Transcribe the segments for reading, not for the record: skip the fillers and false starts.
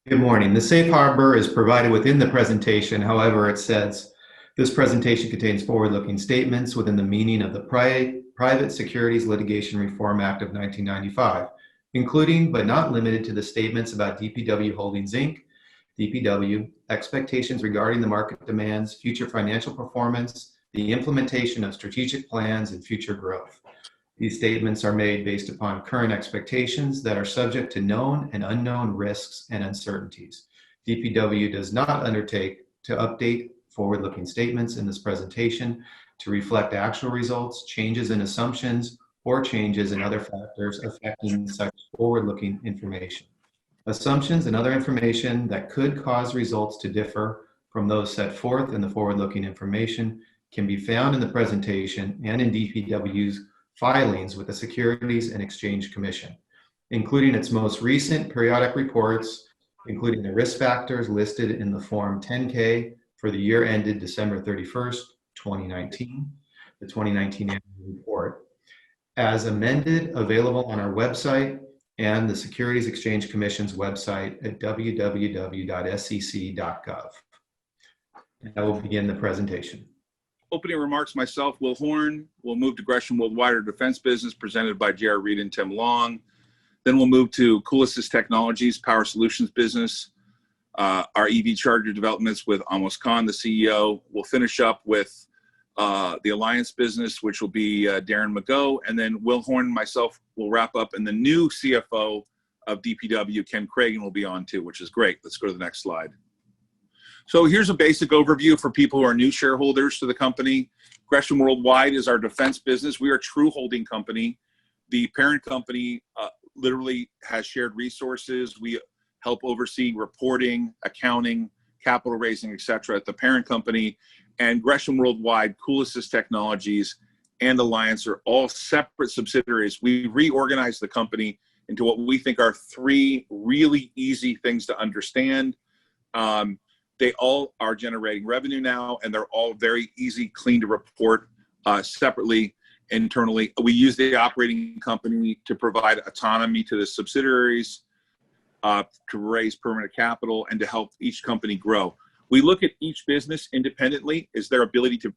Good morning. The safe harbor is provided within the presentation. However, it says this presentation contains forward-looking statements within the meaning of the Private Securities Litigation Reform Act of 1995, including but not limited to the statements about DPW Holdings, Inc., DPW, expectations regarding the market demands, future financial performance, the implementation of strategic plans, and future growth. These statements are made based upon current expectations that are subject to known and unknown risks and uncertainties. DPW does not undertake to update forward-looking statements in this presentation to reflect actual results, changes in assumptions, or changes in other factors affecting such forward-looking information. Assumptions and other information that could cause results to differ from those set forth in the forward-looking information can be found in the presentation and in DPW's filings with the Securities and Exchange Commission, including its most recent periodic reports, including the risk factors listed in the Form 10-K for the year ended December 31st, 2019, the 2019 annual report, as amended, available on our website and the Securities Exchange Commission's website at www.sec.gov. And I will begin the presentation. Opening remarks, myself, Will Horne. We'll move to Gresham Worldwide, our defense business, presented by J.R. Reed and Tim Long. Then we'll move to Coolisys Technologies, Power Solutions business, our EV charger developments with Amos Khan, the CEO. We'll finish up with the Alliance business, which will be Darren McGough. And then Will Horne and myself will wrap up, and the new CFO of DPW, Ken Cragen, will be on too, which is great. Let's go to the next slide. So here's a basic overview for people who are new shareholders to the company. Gresham Worldwide is our defense business. We are a true holding company. The parent company literally has shared resources. We help oversee reporting, accounting, capital raising, etc. at the parent company. And Gresham Worldwide, Coolisys Technologies, and Alliance are all separate subsidiaries. We reorganized the company into what we think are three really easy things to understand. They all are generating revenue now, and they're all very easy, clean to report separately, internally. We use the operating company to provide autonomy to the subsidiaries, to raise permanent capital, and to help each company grow. We look at each business independently. Is their ability to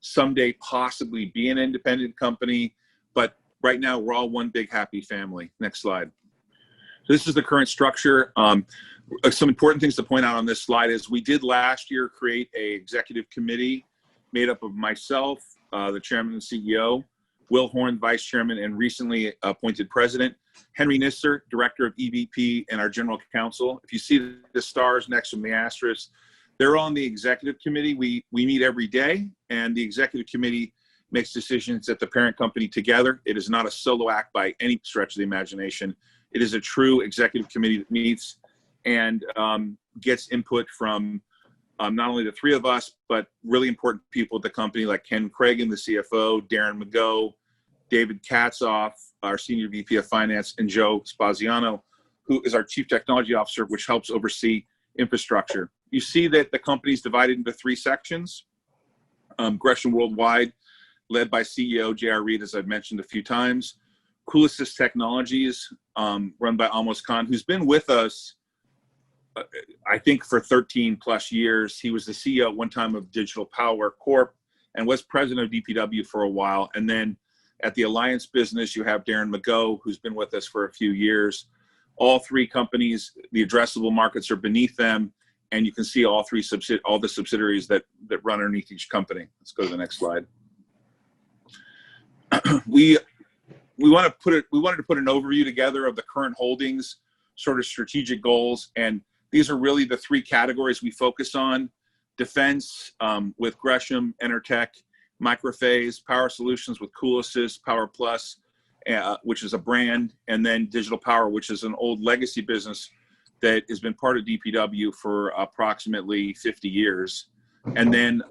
someday possibly be an independent company? But right now, we're all one big happy family. Next slide. So this is the current structure. Some important things to point out on this slide is we did last year create an executive committee made up of myself, the chairman and CEO, Will Horne, vice chairman, and recently appointed president, Henry Nisser, director of EVP, and our general counsel. If you see the stars next to the asterisk, they're on the executive committee. We meet every day, and the executive committee makes decisions at the parent company together. It is not a solo act by any stretch of the imagination. It is a true executive committee that meets and gets input from not only the three of us, but really important people at the company like Ken Cragen, the CFO, Darren McGough, David Katzoff, our Senior VP of Finance, and Joe Spaziano, who is our Chief Technology Officer, which helps oversee infrastructure. You see that the company is divided into three sections. Gresham Worldwide, led by CEO J.R. Reed, as I've mentioned a few times. Coolisys Technologies, run by Amos Khan, who's been with us I think for 13 plus years. He was the CEO at one time of Digital Power Corp and was president of DPW for a while. And then at the Alliance business, you have Darren McGough, who's been with us for a few years. All three companies, the addressable markets are beneath them. And you can see all the subsidiaries that run underneath each company. Let's go to the next slide. We wanted to put an overview together of the current holdings, sort of strategic goals, and these are really the three categories we focus on: defense with Gresham, ENERTEC, MICROPHASE, Power Solutions with Coolisys, Power Plus, which is a brand, and then Digital Power, which is an old legacy business that has been part of DPW for approximately 50 years. And then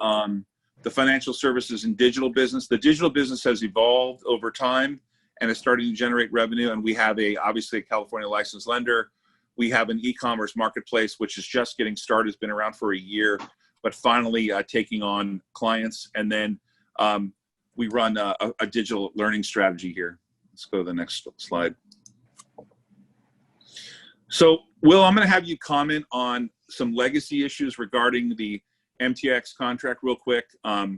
the financial services and digital business. The digital business has evolved over time and is starting to generate revenue. And we have obviously a California licensed lender. We have an e-commerce marketplace, which is just getting started. It's been around for a year, but finally taking on clients. And then we run a digital learning strategy here. Let's go to the next slide. So, Will, I'm going to have you comment on some legacy issues regarding the MTX contract real quick. I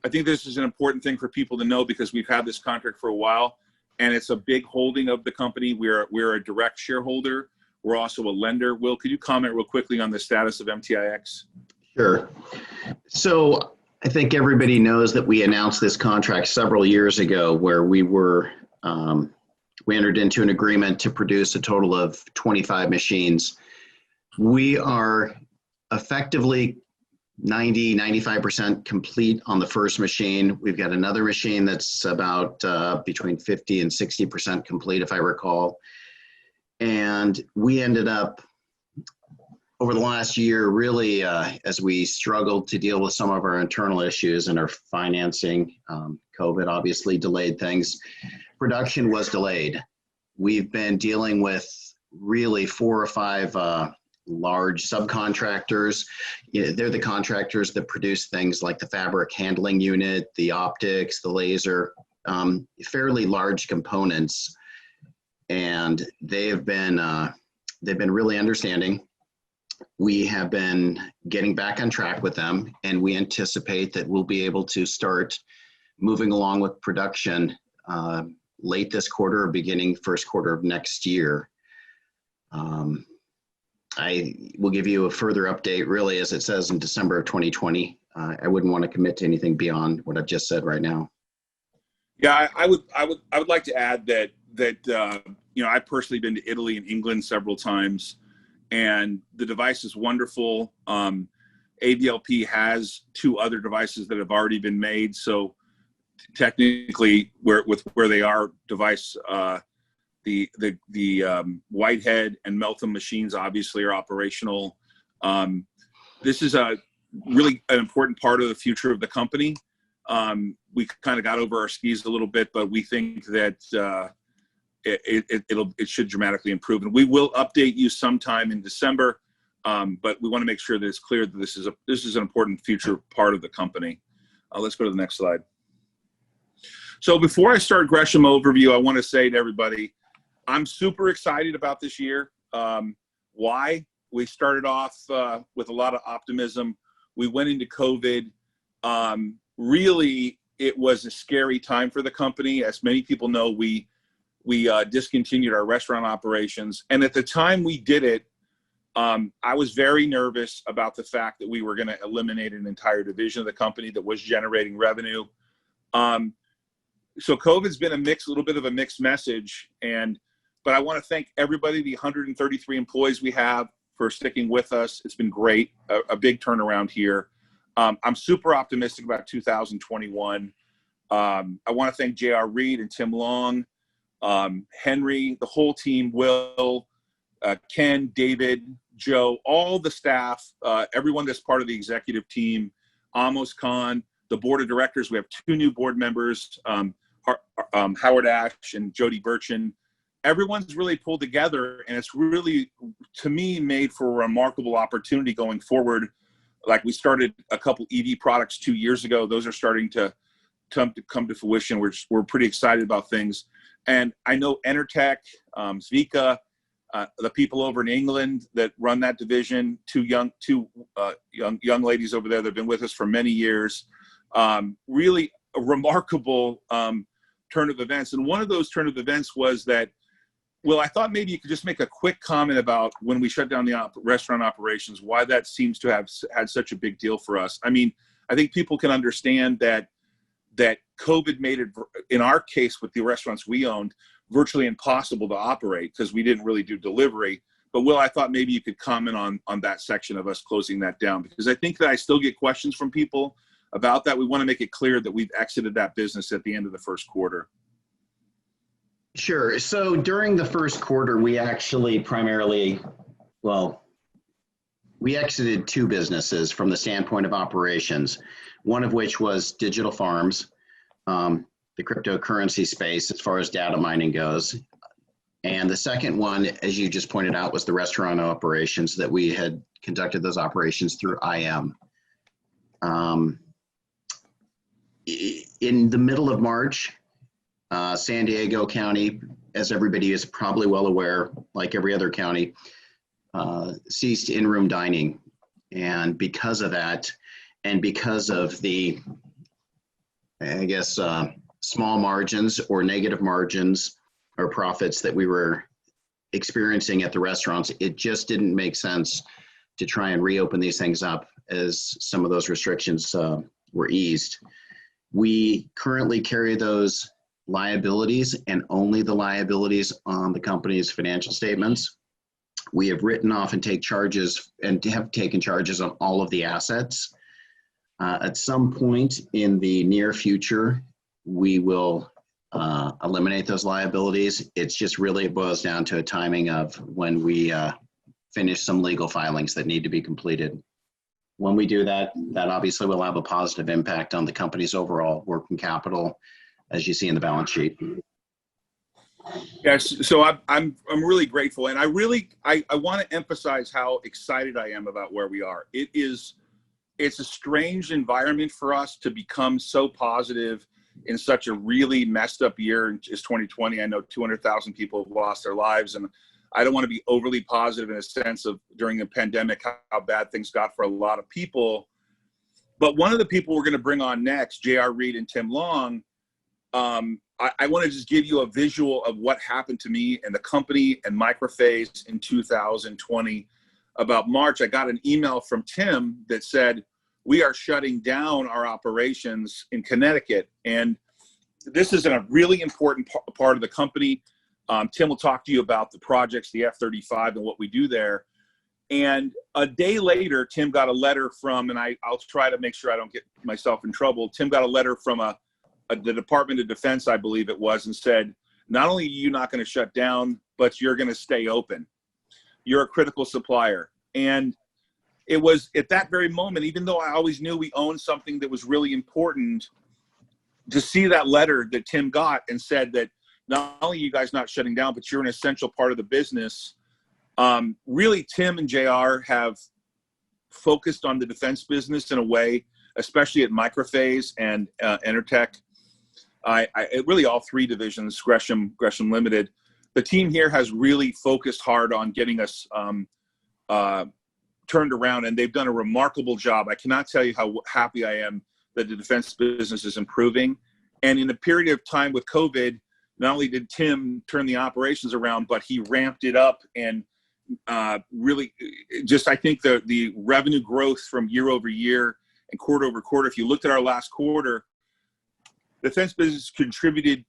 think this is an important thing for people to know because we've had this contract for a while, and it's a big holding of the company. We're a direct shareholder. We're also a lender. Will, could you comment real quickly on the status of MTIX? Sure. So I think everybody knows that we announced this contract several years ago where we entered into an agreement to produce a total of 25 machines. We are effectively 95% complete on the first machine. We've got another machine that's about between 50 and 60% complete, if I recall. And we ended up, over the last year, really, as we struggled to deal with some of our internal issues and our financing, COVID obviously delayed things. Production was delayed. We've been dealing with really 4 or 5 large subcontractors. They're the contractors that produce things like the fabric handling unit, the optics, the laser, fairly large components. And they've been really understanding. We have been getting back on track with them, and we anticipate that we'll be able to start moving along with production late this quarter or beginning first quarter of next year. I will give you a further update, really, as it says in December of 2020. I wouldn't want to commit to anything beyond what I've just said right now. Yeah, I would like to add that I've personally been to Italy and England several times, and the device is wonderful. ABLP has 2 other devices that have already been made, so technically, where they are device, the Whitehead and Meltham machines obviously are operational. This is really an important part of the future of the company. We kind of got over our skis a little bit, but we think that it should dramatically improve. And we will update you sometime in December, but we want to make sure that it's clear that this is an important future part of the company. Let's go to the next slide. So before I start Gresham overview, I want to say to everybody, I'm super excited about this year. Why? We started off with a lot of optimism. We went into COVID. Really, it was a scary time for the company. As many people know, we discontinued our restaurant operations. And at the time we did it, I was very nervous about the fact that we were going to eliminate an entire division of the company that was generating revenue. So COVID's been a little bit of a mixed message. But I want to thank everybody, the 133 employees we have, for sticking with us. It's been great, a big turnaround here. I'm super optimistic about 2021. I want to thank J.R. Reed and Tim Long, Henry, the whole team, Will, Ken, David, Joe, all the staff, everyone that's part of the executive team, Amos Khan, the board of directors. We have 2 new board members, Howard Ash and Jody Burchin. Everyone's really pulled together, and it's really, to me, made for a remarkable opportunity going forward. Like, we started a couple EV products 2 years ago. Those are starting to come to fruition. We're pretty excited about things. And I know ENERTEC, Zvika, the people over in England that run that division, 2 young ladies over there that have been with us for many years. Really a remarkable turn of events. And one of those turn of events was that, Will, I thought maybe you could just make a quick comment about when we shut down the restaurant operations, why that seems to have had such a big deal for us. I mean, I think people can understand that COVID made it, in our case with the restaurants we owned, virtually impossible to operate because we didn't really do delivery. But Will, I thought maybe you could comment on that section of us closing that down, because I think that I still get questions from people about that. We want to make it clear that we've exited that business at the end of the first quarter. Sure. So during the first quarter, we actually we exited 2 businesses from the standpoint of operations, one of which was digital farms, the cryptocurrency space as far as data mining goes. And the second one, as you just pointed out, was the restaurant operations that we had conducted those operations through IM. In the middle of March, San Diego County, as everybody is probably well aware, like every other county, ceased in-room dining. And because of that, and because of the, I guess, small margins or negative margins or profits that we were experiencing at the restaurants, it just didn't make sense to try and reopen these things up as some of those restrictions were eased. We currently carry those liabilities and only the liabilities on the company's financial statements. We have written off and take charges and have taken charges on all of the assets. At some point in the near future, we will eliminate those liabilities. It's just really boils down to a timing of when we finish some legal filings that need to be completed. When we do that, that obviously will have a positive impact on the company's overall working capital, as you see in the balance sheet. Yes, so I'm really grateful, and I want to emphasize how excited I am about where we are. It's a strange environment for us to become so positive in such a really messed up year as 2020. I know 200,000 people have lost their lives, and I don't want to be overly positive in a sense of during the pandemic how bad things got for a lot of people. But one of the people we're going to bring on next, J.R. Reed and Tim Long, I want to just give you a visual of what happened to me and the company and MICROPHASE in 2020. About March, I got an email from Tim that said, we are shutting down our operations in Connecticut. And this is a really important part of the company. Tim will talk to you about the projects, the F-35 and what we do there. And a day later, Tim got a letter from, and I'll try to make sure I don't get myself in trouble. Tim got a letter from the Department of Defense, I believe it was, and said, not only are you not going to shut down, but you're going to stay open. You're a critical supplier. And it was at that very moment, even though I always knew we owned something that was really important, to see that letter that Tim got and said that not only are you guys not shutting down, but you're an essential part of the business. Really, Tim and JR have focused on the defense business in a way, especially at MICROPHASE and ENERTEC. Really all three divisions, Gresham Limited. The team here has really focused hard on getting us turned around, and they've done a remarkable job. I cannot tell you how happy I am that the defense business is improving. And in a period of time with COVID, not only did Tim turn the operations around, but he ramped it up and really just, I think the revenue growth from year over year and quarter over quarter, if you looked at our last quarter, the defense business contributed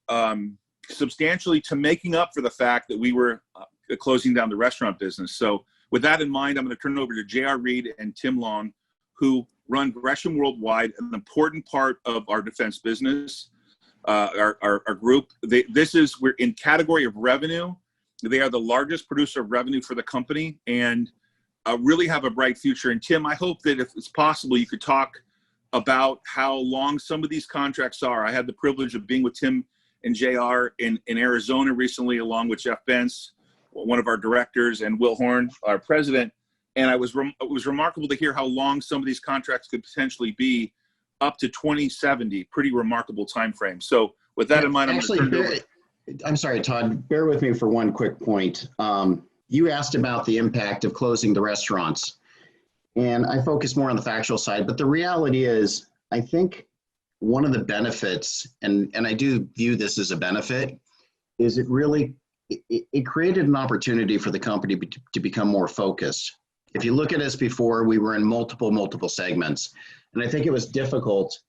substantially to making up for the fact that we were closing down the restaurant business. So with that in mind, I'm going to turn it over to J.R. Reed and Tim Long, who run Gresham Worldwide, an important part of our defense business, our group. We're in category of revenue. They are the largest producer of revenue for the company and really have a bright future. And Tim, I hope that if it's possible, you could talk about how long some of these contracts are. I had the privilege of being with Tim and JR in Arizona recently, along with Jeff Bentz, one of our directors, and Will Horne, our president. And it was remarkable to hear how long some of these contracts could potentially be, up to 2070, pretty remarkable time frame. So with that in mind, I'm sorry, Todd, bear with me for one quick point. You asked about the impact of closing the restaurants, and I focus more on the factual side, but the reality is, I think one of the benefits, and I do view this as a benefit, is it created an opportunity for the company to become more focused. If you look at us before, we were in multiple segments, and I think it was difficult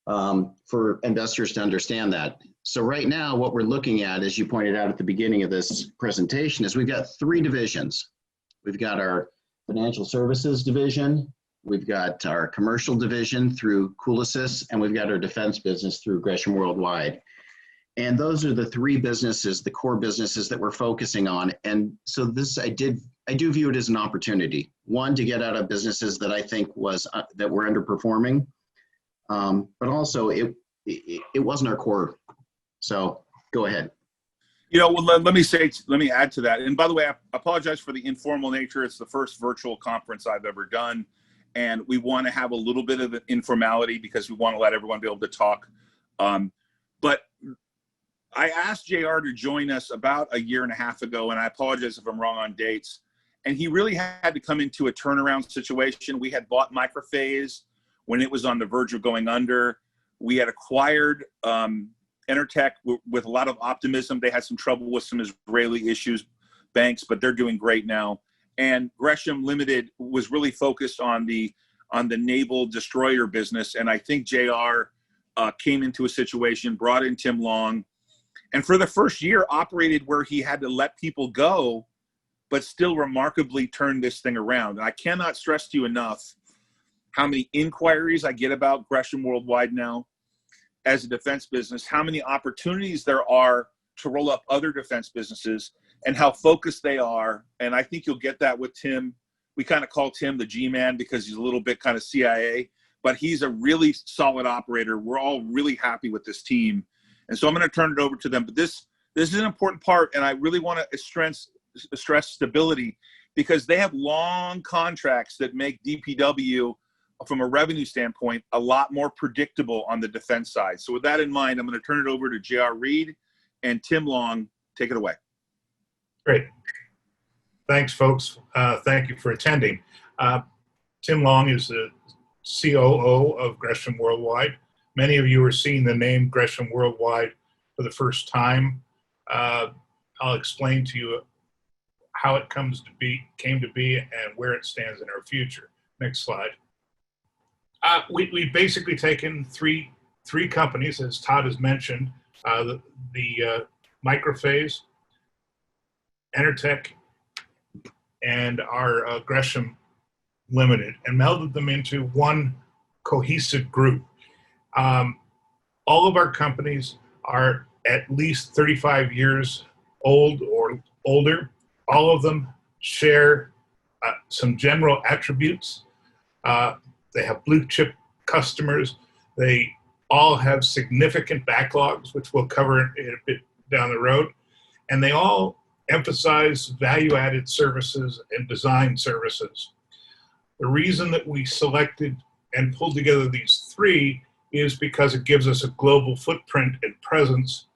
for investors to understand that. So right now, what we're looking at, as you pointed out at the beginning of this presentation, is we've got three divisions. We've got our financial services division, we've got our commercial division through Coolisys, and we've got our defense business through Gresham Worldwide. And those are the three businesses, the core businesses that we're focusing on. And so this, I do view it as an opportunity. One, to get out of businesses that I think that were underperforming, but also it wasn't our core. So go ahead. Well, let me add to that. And by the way, I apologize for the informal nature. It's the first virtual conference I've ever done. And we want to have a little bit of informality because we want to let everyone be able to talk. But I asked JR to join us about a year and a half ago, and I apologize if I'm wrong on dates. And he really had to come into a turnaround situation. We had bought MICROPHASE when it was on the verge of going under. We had acquired ENERTEC with a lot of optimism. They had some trouble with some Israeli issues, banks, but they're doing great now. And Gresham Limited was really focused on the naval destroyer business. And I think JR came into a situation, brought in Tim Long, and for the first year operated where he had to let people go, but still remarkably turned this thing around. And I cannot stress to you enough how many inquiries I get about Gresham Worldwide now as a defense business, how many opportunities there are to roll up other defense businesses, and how focused they are. And I think you'll get that with Tim. We kind of call Tim the G-man because he's a little bit kind of CIA, but he's a really solid operator. We're all really happy with this team. And so I'm going to turn it over to them. But this is an important part, and I really want to stress stability, because they have long contracts that make DPW, from a revenue standpoint, a lot more predictable on the defense side. So with that in mind, I'm going to turn it over to J.R. Reed and Tim Long. Take it away. Great. Thanks, folks. Thank you for attending. Tim Long is the COO of Gresham Worldwide. Many of you are seeing the name Gresham Worldwide for the first time. I'll explain to you how it came to be, and where it stands in our future. Next slide. We've basically taken three companies, as Todd has mentioned, the MICROPHASE, ENERTEC, and our Gresham Limited, and melded them into one cohesive group. All of our companies are at least 35 years old or older. All of them share some general attributes. They have blue chip customers. They all have significant backlogs, which we'll cover a bit down the road. And they all emphasize value-added services and design services. The reason that we selected and pulled together these three is because it gives us a global footprint and presence,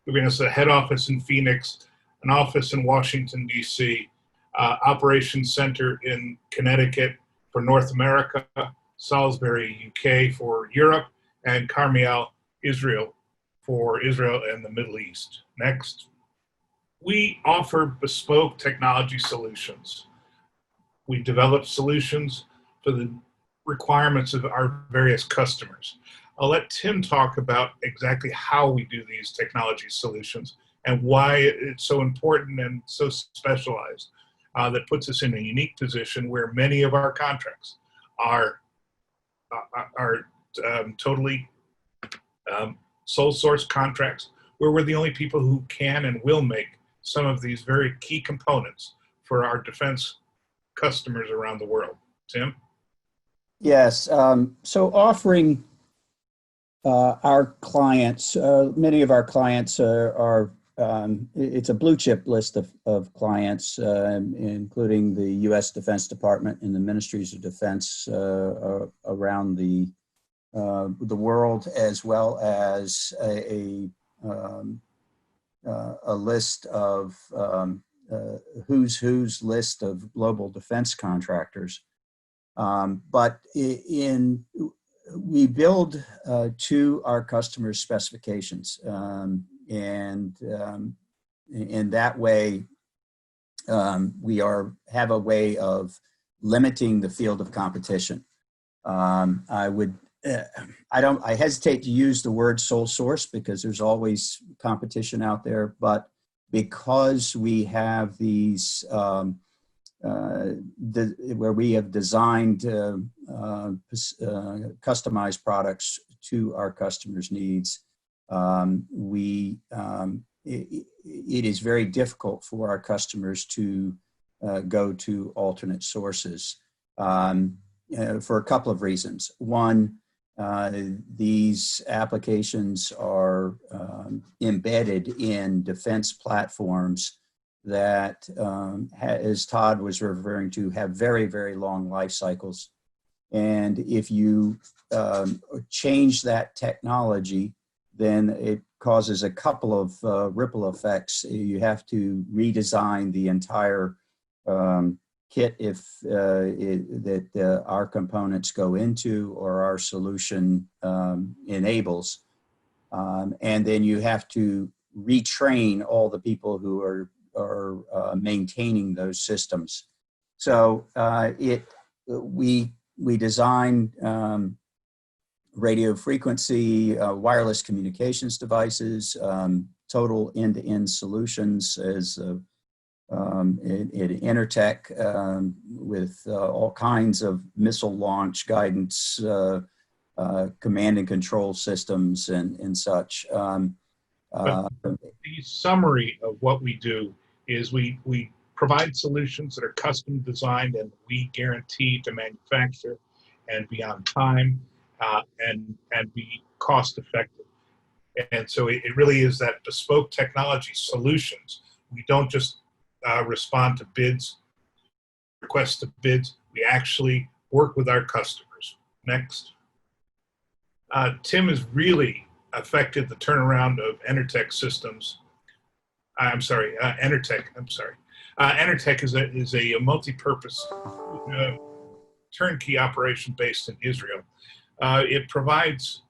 giving us a head office in Phoenix, an office in Washington, D.C., operations center in Connecticut for North America, Salisbury, UK for Europe, and Carmiel, Israel for Israel and the Middle East. Next. We offer bespoke technology solutions. We develop solutions for the requirements of our various customers. I'll let Tim talk about exactly how we do these technology solutions and why it's so important and so specialized. That puts us in a unique position where many of our contracts are totally sole source contracts, where we're the only people who can and will make some of these very key components for our defense customers around the world. Tim? Yes, so offering our clients, many of our clients are it's a blue chip list of clients, including the U.S. Defense Department and the Ministries of Defense around the world, as well as a list of who's list of global defense contractors. But we build to our customers' specifications, and in that way, we have a way of limiting the field of competition. I hesitate to use the word sole source because there's always competition out there, but because we have these where we have designed customized products to our customers' needs, it is very difficult for our customers to go to alternate sources for a couple of reasons. One, these applications are embedded in defense platforms that, as Todd was referring to, have very, very long life cycles. And if you change that technology, then it causes a couple of ripple effects. You have to redesign the entire kit that our components go into or our solution enables. And then you have to retrain all the people who are maintaining those systems. So we design radio frequency, wireless communications devices, total end-to-end solutions as ENERTEC with all kinds of missile launch guidance, command and control systems and such. The summary of what we do is we provide solutions that are custom designed and we guarantee to manufacture and be on time and be cost effective. And so it really is that bespoke technology solutions. We don't just respond to bids, requests to bids. We actually work with our customers. Next. Tim has really affected the turnaround of ENERTEC systems. ENERTEC, I'm sorry. ENERTEC is a multi-purpose turnkey operation based in Israel. It provides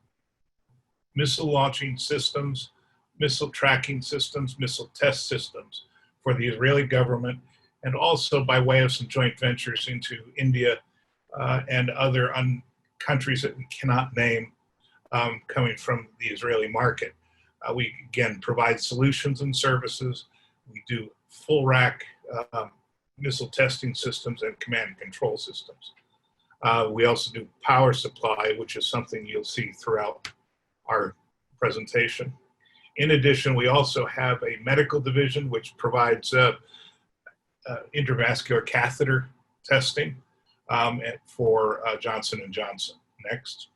missile launching systems, missile tracking systems, missile test systems for the Israeli government, and also by way of some joint ventures into India and other countries that we cannot name coming from the Israeli market. We, again, provide solutions and services. We do full rack missile testing systems and command and control systems. We also do power supply, which is something you'll see throughout our presentation. In addition, we also have a medical division which provides intravascular catheter testing for Johnson & Johnson. Next.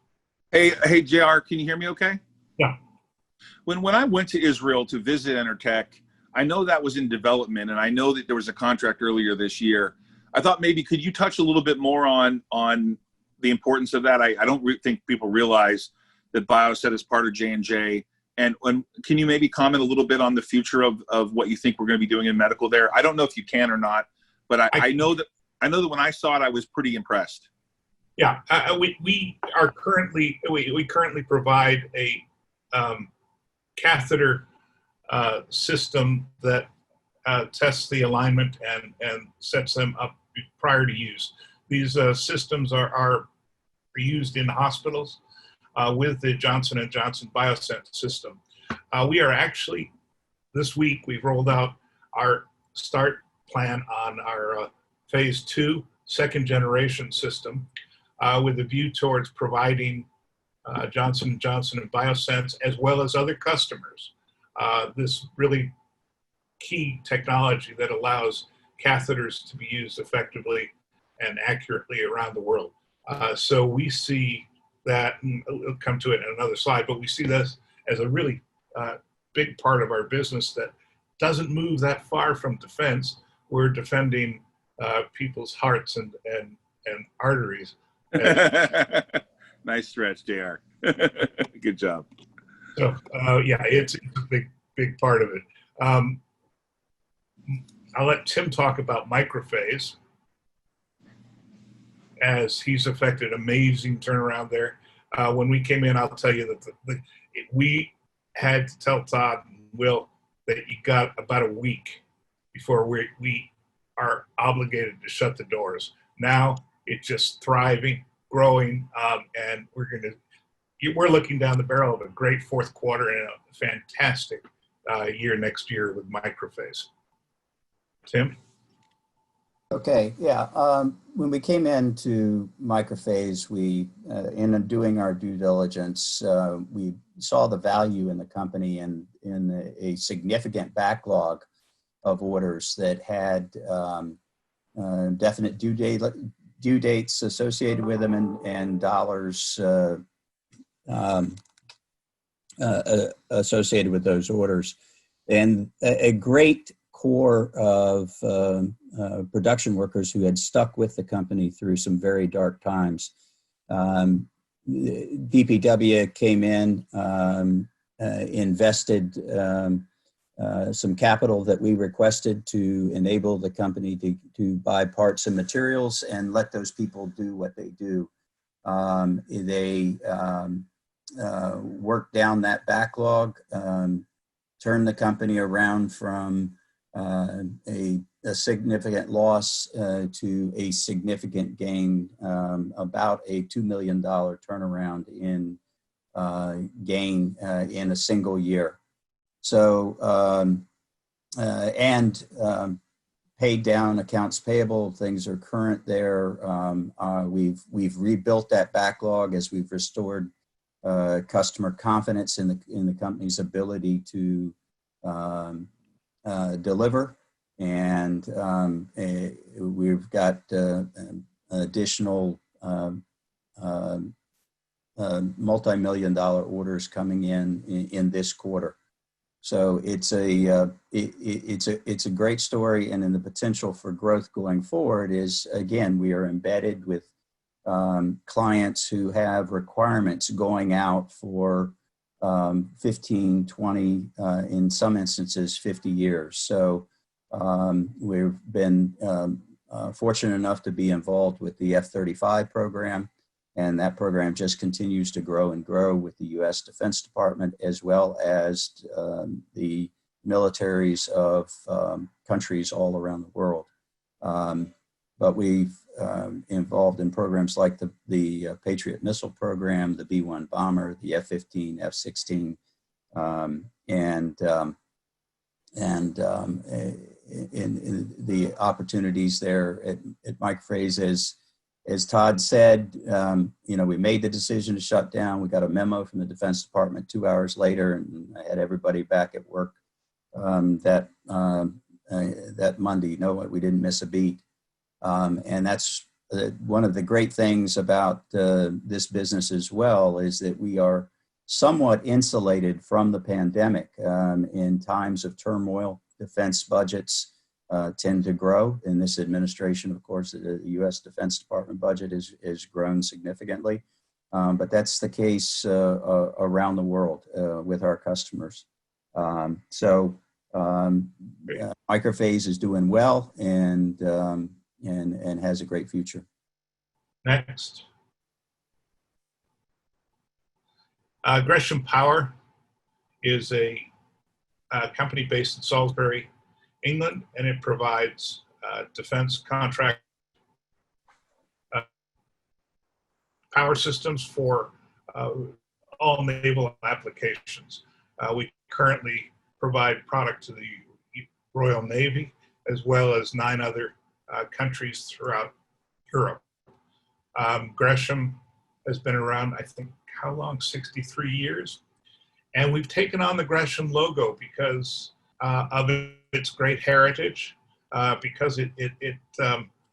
Hey, JR, can you hear me okay? Yeah. When I went to Israel to visit ENERTEC, I know that was in development, and I know that there was a contract earlier this year. I thought maybe could you touch a little bit more on the importance of that? I don't think people realize that Bioset is part of J&J. And can you maybe comment a little bit on the future of what you think we're going to be doing in medical there? I don't know if you can or not, but I know that when I saw it, I was pretty impressed. Yeah, we currently provide a catheter system that tests the alignment and sets them up prior to use. These systems are used in hospitals with the Johnson & Johnson Biosense system. We are actually, this week, we've rolled out our start plan on our phase 2 second generation system with a view towards providing Johnson & Johnson and Biosense as well as other customers this really key technology that allows catheters to be used effectively and accurately around the world. So we see that, and we'll come to it in another slide, but we see this as a really big part of our business that doesn't move that far from defense. We're defending people's hearts and arteries. Nice stretch, JR. Good job. So yeah, it's a big part of it. I'll let Tim talk about MICROPHASE, as he's affected amazing turnaround there. When we came in, I'll tell you that we had to tell Todd and Will that you got about a week before we are obligated to shut the doors. Now it's just thriving, growing, and we're looking down the barrel of a great fourth quarter and a fantastic year next year with MICROPHASE. Tim? Okay, yeah. When we came into MICROPHASE, we, in doing our due diligence, we saw the value in the company and in a significant backlog of orders that had definite due dates associated with them and dollars associated with those orders. And a great core of production workers who had stuck with the company through some very dark times. DPW came in, invested some capital that we requested to enable the company to buy parts and materials and let those people do what they do. They worked down that backlog, turned the company around from a significant loss to a significant gain, about a $2 million turnaround in gain in a single year. So, paid down accounts payable, things are current there. We've rebuilt that backlog as we've restored customer confidence in the company's ability to deliver. And we've got additional multi-million-dollar orders coming in this quarter. So it's a great story, and then the potential for growth going forward is, again, we are embedded with clients who have requirements going out for 15, 20, in some instances 50 years. So we've been fortunate enough to be involved with the F-35 program, and that program just continues to grow and grow with the U.S. Defense Department, as well as the militaries of countries all around the world. But we've involved in programs like the Patriot missile program, the B-1 bomber, the F-15, F-16, and the opportunities there at MICROPHASE. As Todd said, we made the decision to shut down. We got a memo from the Defense Department 2 hours later, and I had everybody back at work that Monday. No, we didn't miss a beat. And that's one of the great things about this business as well, is that we are somewhat insulated from the pandemic. In times of turmoil, defense budgets tend to grow. In this administration, of course, the U.S. Defense Department budget has grown significantly, but that's the case around the world with our customers. MICROPHASE is doing well and has a great future. Next. GRESHAM Power is a company based in Salisbury, England, and it provides defense contract power systems for all naval applications. We currently provide product to the Royal Navy, as well as 9 other countries throughout Europe. GRESHAM has been around, I think, how long? 63 years. And we've taken on the GRESHAM logo because of its great heritage, because it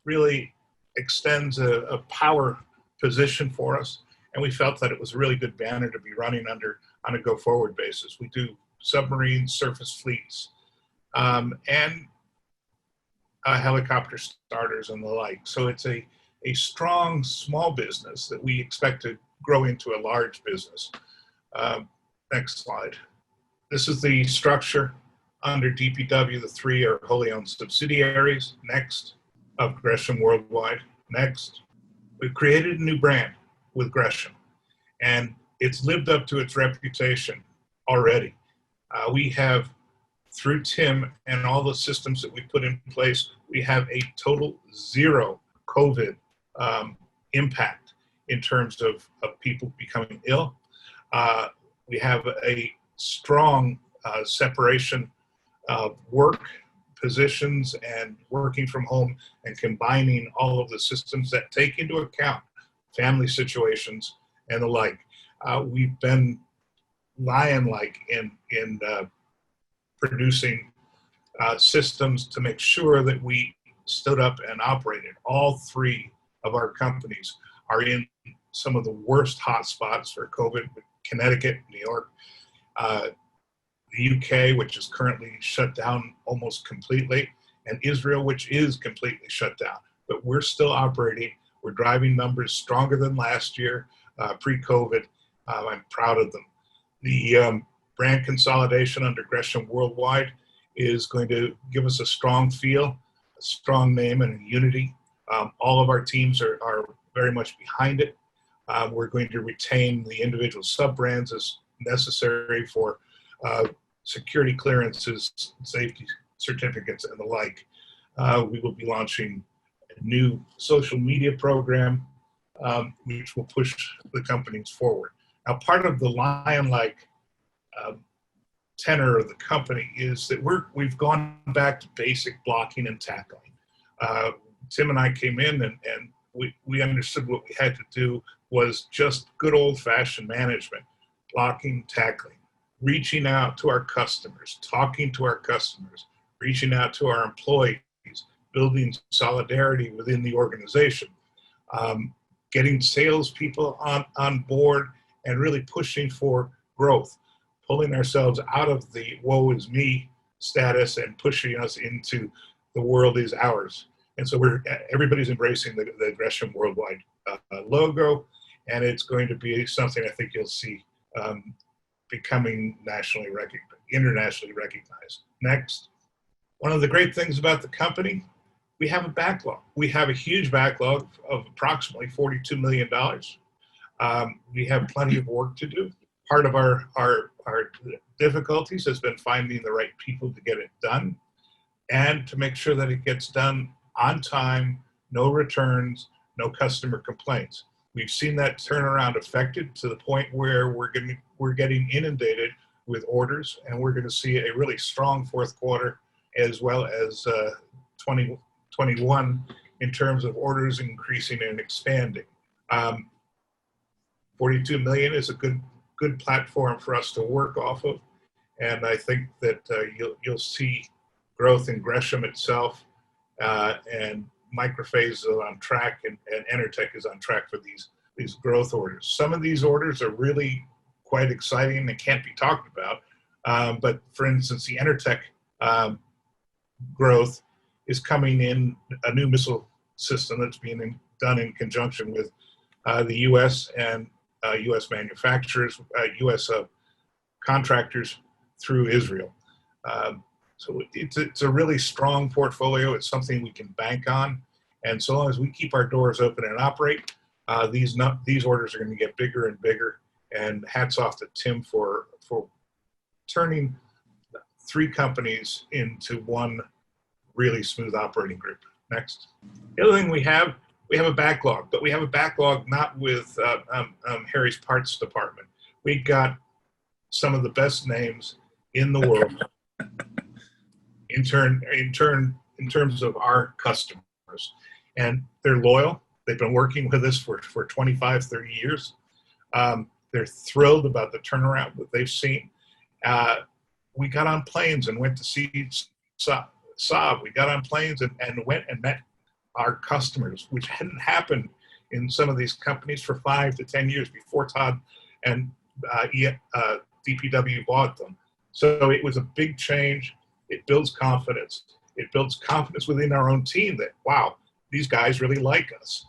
really extends a power position for us. And we felt that it was a really good banner to be running under on a go-forward basis. We do submarines, surface fleets, and helicopter starters and the like. So it's a strong small business that we expect to grow into a large business. Next slide. This is the structure under DPW. The 3 are wholly owned subsidiaries. Next, of GRESHAM Worldwide. Next, we've created a new brand with GRESHAM, and it's lived up to its reputation already. We have, through Tim and all the systems that we put in place, we have a total 0 COVID impact in terms of people becoming ill. We have a strong separation of work positions and working from home, and combining all of the systems that take into account family situations and the like. We've been lion-like in producing systems to make sure that we stood up and operated. All 3 of our companies are in some of the worst hotspots for COVID: Connecticut, New York, the UK, which is currently shut down almost completely, and Israel, which is completely shut down. But we're still operating. We're driving numbers stronger than last year, pre-COVID. I'm proud of them. The brand consolidation under Gresham Worldwide is going to give us a strong feel, a strong name, and a unity. All of our teams are very much behind it. We're going to retain the individual sub-brands as necessary for security clearances, safety certificates, and the like. We will be launching a new social media program, which will push the companies forward. Now, part of the lion-like tenor of the company is that we've gone back to basic blocking and tackling. Tim and I came in and we understood what we had to do was just good old-fashioned management, blocking, tackling, reaching out to our customers, talking to our customers, reaching out to our employees, building solidarity within the organization, getting salespeople on board, and really pushing for growth, pulling ourselves out of the woe is me status and pushing us into the world is ours. And so everybody's embracing the Gresham Worldwide logo, and it's going to be something I think you'll see becoming internationally recognized. Next, one of the great things about the company, we have a backlog. We have a huge backlog of approximately $42 million. We have plenty of work to do. Part of our difficulties has been finding the right people to get it done and to make sure that it gets done on time, no returns, no customer complaints. We've seen that turnaround affected to the point where we're getting inundated with orders, and we're going to see a really strong fourth quarter as well as 2021 in terms of orders increasing and expanding. 42 million is a good platform for us to work off of, and I think that you'll see growth in Gresham itself, and MICROPHASE is on track, and ENERTEC is on track for these growth orders. Some of these orders are really quite exciting and can't be talked about, but for instance, the ENERTEC growth is coming in a new missile system that's being done in conjunction with the U.S. and U.S. manufacturers, U.S. Contractors through Israel. So it's a really strong portfolio. It's something we can bank on. And so long as we keep our doors open and operate, these orders are going to get bigger and bigger. And hats off to Tim for turning 3 companies into one really smooth operating group. Next. The other thing we have a backlog, but we have a backlog not with Harry's Parts Department. We got some of the best names in the world in terms of our customers. And they're loyal. They've been working with us for 25, 30 years. They're thrilled about the turnaround that they've seen. We got on planes and went to see Saab. We got on planes and went and met our customers, which hadn't happened in some of these companies for 5 to 10 years before Todd and DPW bought them. So it was a big change. It builds confidence. It builds confidence within our own team that, wow, these guys really like us.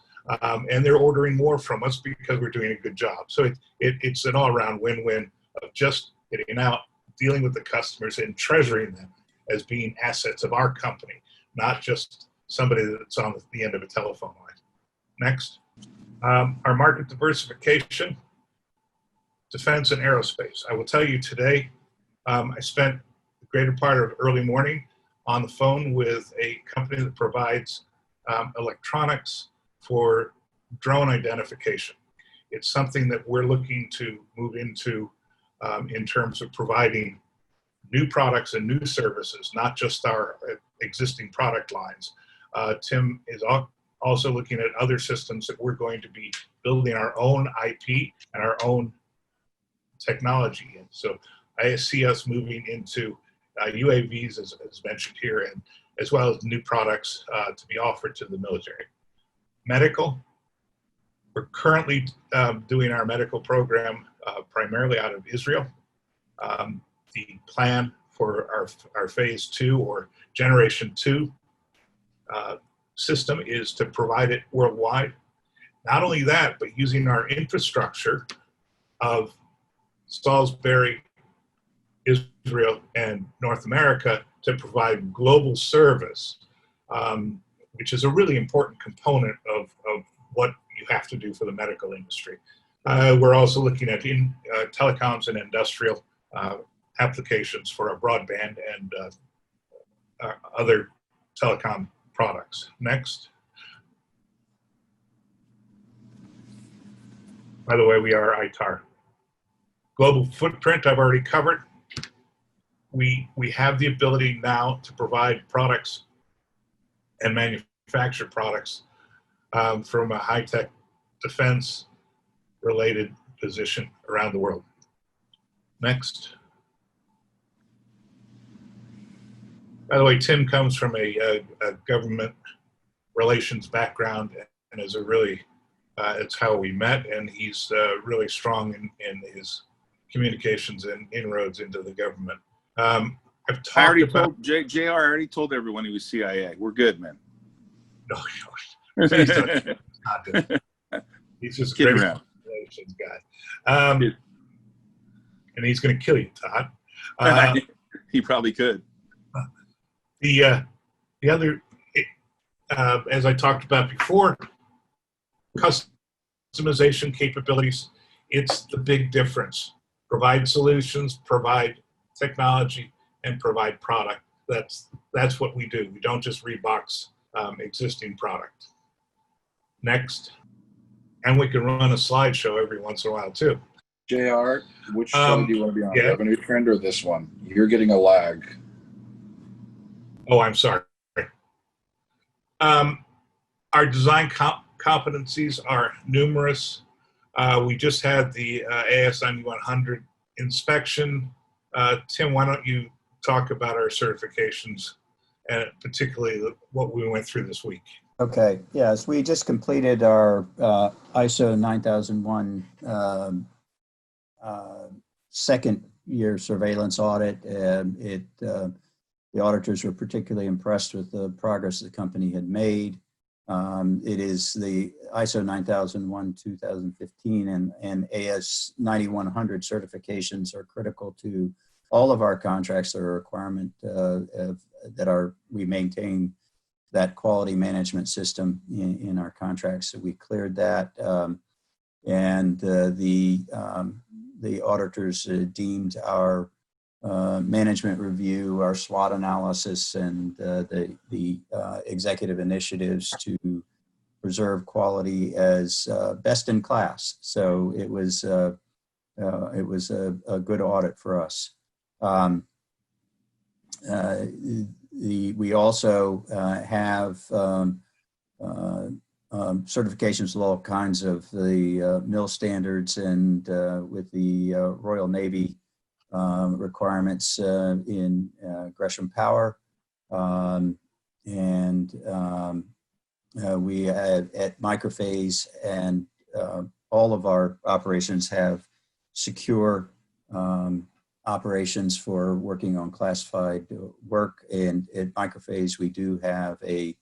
And they're ordering more from us because we're doing a good job. So it's an all-around win-win of just getting out, dealing with the customers, and treasuring them as being assets of our company, not just somebody that's on the end of a telephone line. Next. Our market diversification, defense and aerospace. I will tell you today, I spent the greater part of early morning on the phone with a company that provides electronics for drone identification. It's something that we're looking to move into in terms of providing new products and new services, not just our existing product lines. Tim is also looking at other systems that we're going to be building our own IP and our own technology in. So I see us moving into UAVs, as mentioned here, and as well as new products to be offered to the military. Medical, we're currently doing our medical program primarily out of Israel. The plan for our phase 2 or generation 2 system is to provide it worldwide. Not only that, but using our infrastructure of Salisbury, Israel and North America to provide global service, which is a really important component of what you have to do for the medical industry. We're also looking at telecoms and industrial applications for our broadband and other telecom products. Next. By the way, we are ITAR. Global footprint, I've already covered. We have the ability now to provide products and manufacture products from a high-tech defense related position around the world. Next. By the way, Tim comes from a government relations background and is a really, it's how we met, and he's really strong in his communications and inroads into the government. I've talked about JR, I already told everyone he was CIA. We're good, man. No, please don't. Not good. He's just a great relations guy. And he's going to kill you, Todd. He probably could. The other, as I talked about before, customization capabilities, it's the big difference. Provide solutions, provide technology, and provide product. That's what we do. We don't just rebox existing product. Next. And we can run a slideshow every once in a while too. JR, which slide do you want to be on? Yeah. Revenue trend or this one? You're getting a lag. Oh, I'm sorry. Our design competencies are numerous. We just had the AS9100 inspection. Tim, why don't you talk about our certifications and particularly what we went through this week? Okay, yes, we just completed our ISO 9001 second year surveillance audit. The auditors were particularly impressed with the progress the company had made. It is the ISO 9001-2015 and AS 9100 certifications are critical to all of our contracts that are a requirement we maintain that quality management system in our contracts. So we cleared that, and the auditors deemed our management review, our SWOT analysis, and the executive initiatives to preserve quality as best in class. So it was a good audit for us. We also have certifications of all kinds of the mill standards and with the Royal Navy requirements in GRESHAM Power. We at MICROPHASE and all of our operations have secure operations for working on classified work. And at MICROPHASE, we do have a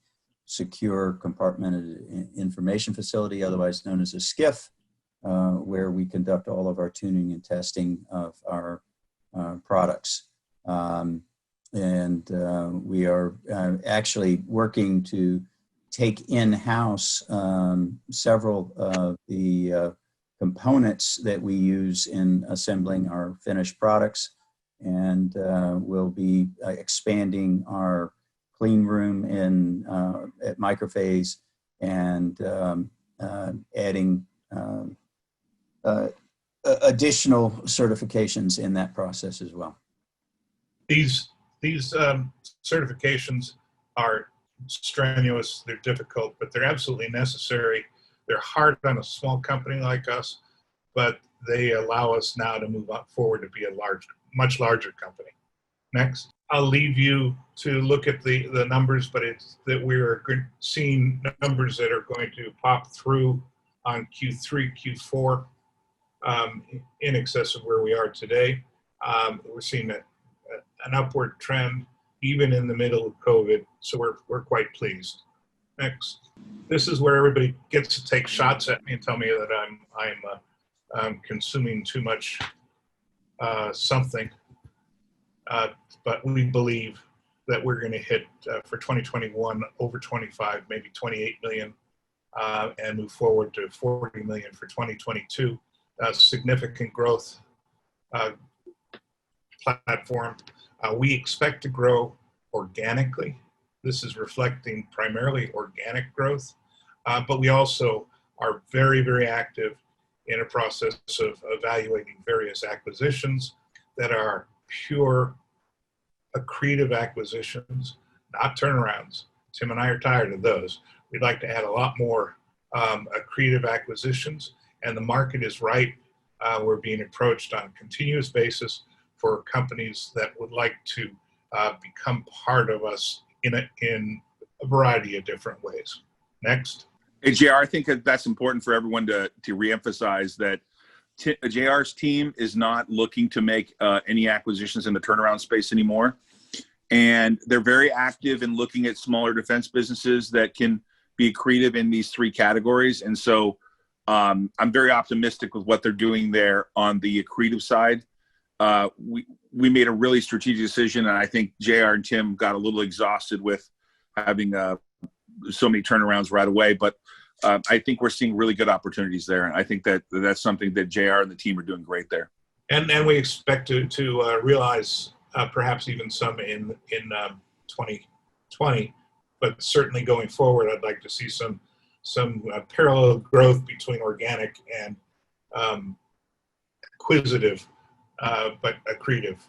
secure compartmented information facility, otherwise known as a SCIF, where we conduct all of our tuning and testing of our products. We are actually working to take in-house several of the components that we use in assembling our finished products, and we'll be expanding our clean room at MICROPHASE and adding additional certifications in that process as well. These certifications are strenuous, they're difficult, but they're absolutely necessary. They're hard on a small company like us, but they allow us now to move up forward to be a much larger company. Next. I'll leave you to look at the numbers, but it's that we're seeing numbers that are going to pop through on Q3, Q4 in excess of where we are today. We're seeing an upward trend even in the middle of COVID, so we're quite pleased. Next. This is where everybody gets to take shots at me and tell me that I'm consuming too much something. but we believe that we're going to hit for 2021 over 25, maybe 28 million, and move forward to 40 million for 2022. Significant growth platform. We expect to grow organically. This is reflecting primarily organic growth, but we also are very, very active in a process of evaluating various acquisitions that are pure accretive acquisitions, not turnarounds. Tim and I are tired of those. We'd like to add a lot more accretive acquisitions, and the market is right. We're being approached on a continuous basis for companies that would like to become part of us in a variety of different ways. Next. Hey, JR, I think that's important for everyone to reemphasize that JR's team is not looking to make any acquisitions in the turnaround space anymore. And they're very active in looking at smaller defense businesses that can be accretive in these three categories. And so I'm very optimistic with what they're doing there on the accretive side. We made a really strategic decision, and I think JR and Tim got a little exhausted with having so many turnarounds right away. But I think we're seeing really good opportunities there. And I think that that's something that JR and the team are doing great there. And we expect to realize perhaps even some in 2020, but certainly going forward, I'd like to see some parallel growth between organic and acquisitive, but accretive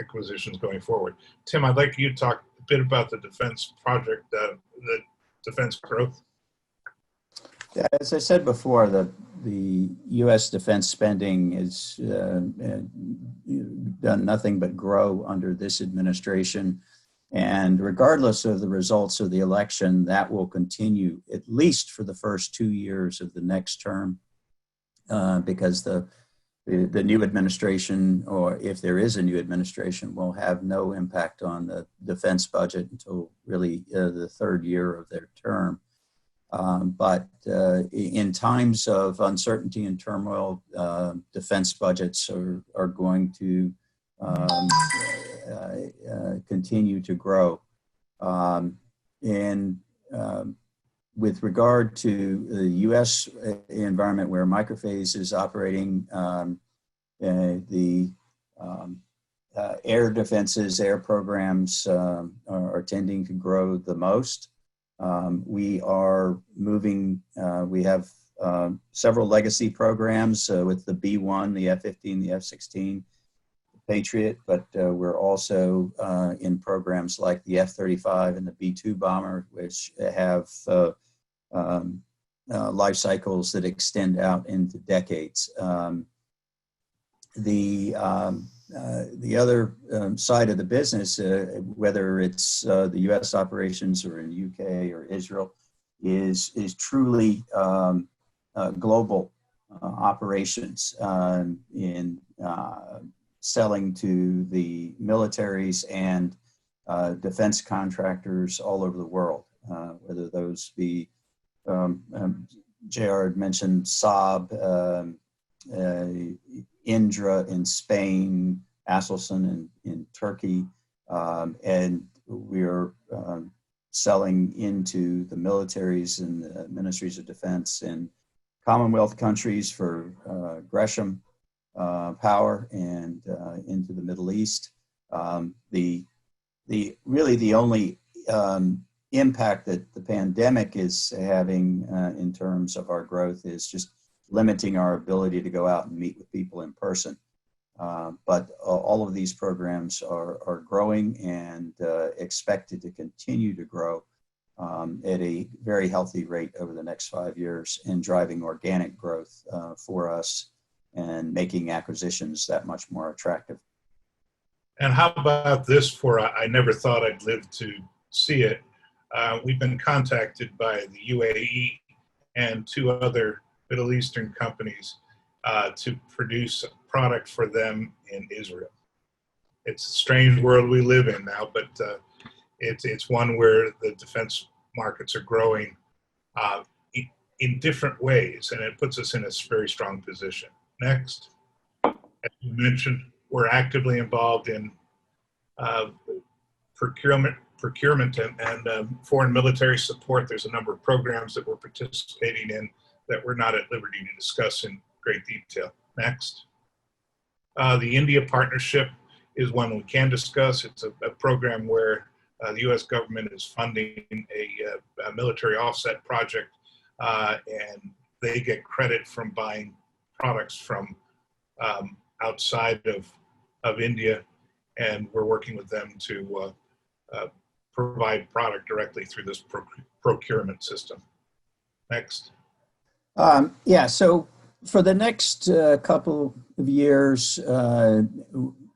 acquisitions going forward. Tim, I'd like you to talk a bit about the defense project, the defense growth. Yeah, as I said before, the U.S. defense spending has done nothing but grow under this administration. And regardless of the results of the election, that will continue at least for the first 2 years of the next term, because the new administration, or if there is a new administration, will have no impact on the defense budget until really the third year of their term. But in times of uncertainty and turmoil, defense budgets are going to continue to grow. With regard to the U.S. environment where MICROPHASE is operating, the air defenses, air programs are tending to grow the most. We are moving, we have several legacy programs with the B-1, the F-15, the F-16, the Patriot, but we're also in programs like the F-35 and the B-2 bomber, which have life cycles that extend out into decades. The other side of the business, whether it's the U.S. operations or in the U.K. or Israel, is truly global operations in selling to the militaries and defense contractors all over the world, whether those be, JR had mentioned Saab, Indra in Spain, Aselsan in Turkey, and we're selling into the militaries and the ministries of defense in Commonwealth countries for GRESHAM Power and into the Middle East. Really the only impact that the pandemic is having in terms of our growth is just limiting our ability to go out and meet with people in person. But all of these programs are growing and expected to continue to grow at a very healthy rate over the next 5 years, and driving organic growth for us and making acquisitions that much more attractive. And how about this I never thought I'd live to see it. We've been contacted by the UAE and 2 other Middle Eastern companies to produce a product for them in Israel. It's a strange world we live in now, but it's one where the defense markets are growing in different ways, and it puts us in a very strong position. Next. As you mentioned, we're actively involved in procurement and foreign military support. There's a number of programs that we're participating in that we're not at liberty to discuss in great detail. Next. The India partnership is one we can discuss. It's a program where the U.S. government is funding a military offset project, and they get credit from buying products from outside of India, and we're working with them to provide product directly through this procurement system. Next. Yeah, so for the next couple of years,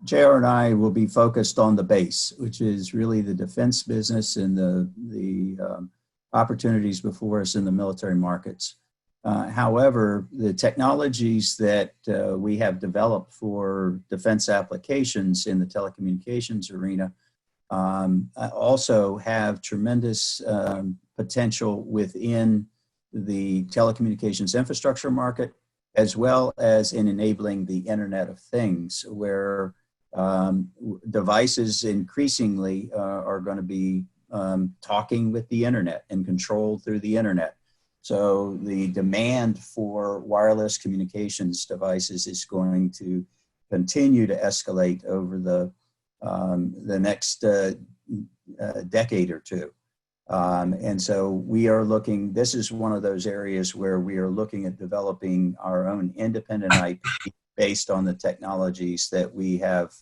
JR and I will be focused on the base, which is really the defense business and the opportunities before us in the military markets. However, the technologies that we have developed for defense applications in the telecommunications arena also have tremendous potential within the telecommunications infrastructure market, as well as in enabling the Internet of Things, where devices increasingly are going to be talking with the internet and controlled through the internet. So the demand for wireless communications devices is going to continue to escalate over the next decade or two. And so we are looking, this is one of those areas where we are looking at developing our own independent IP based on the technologies that we have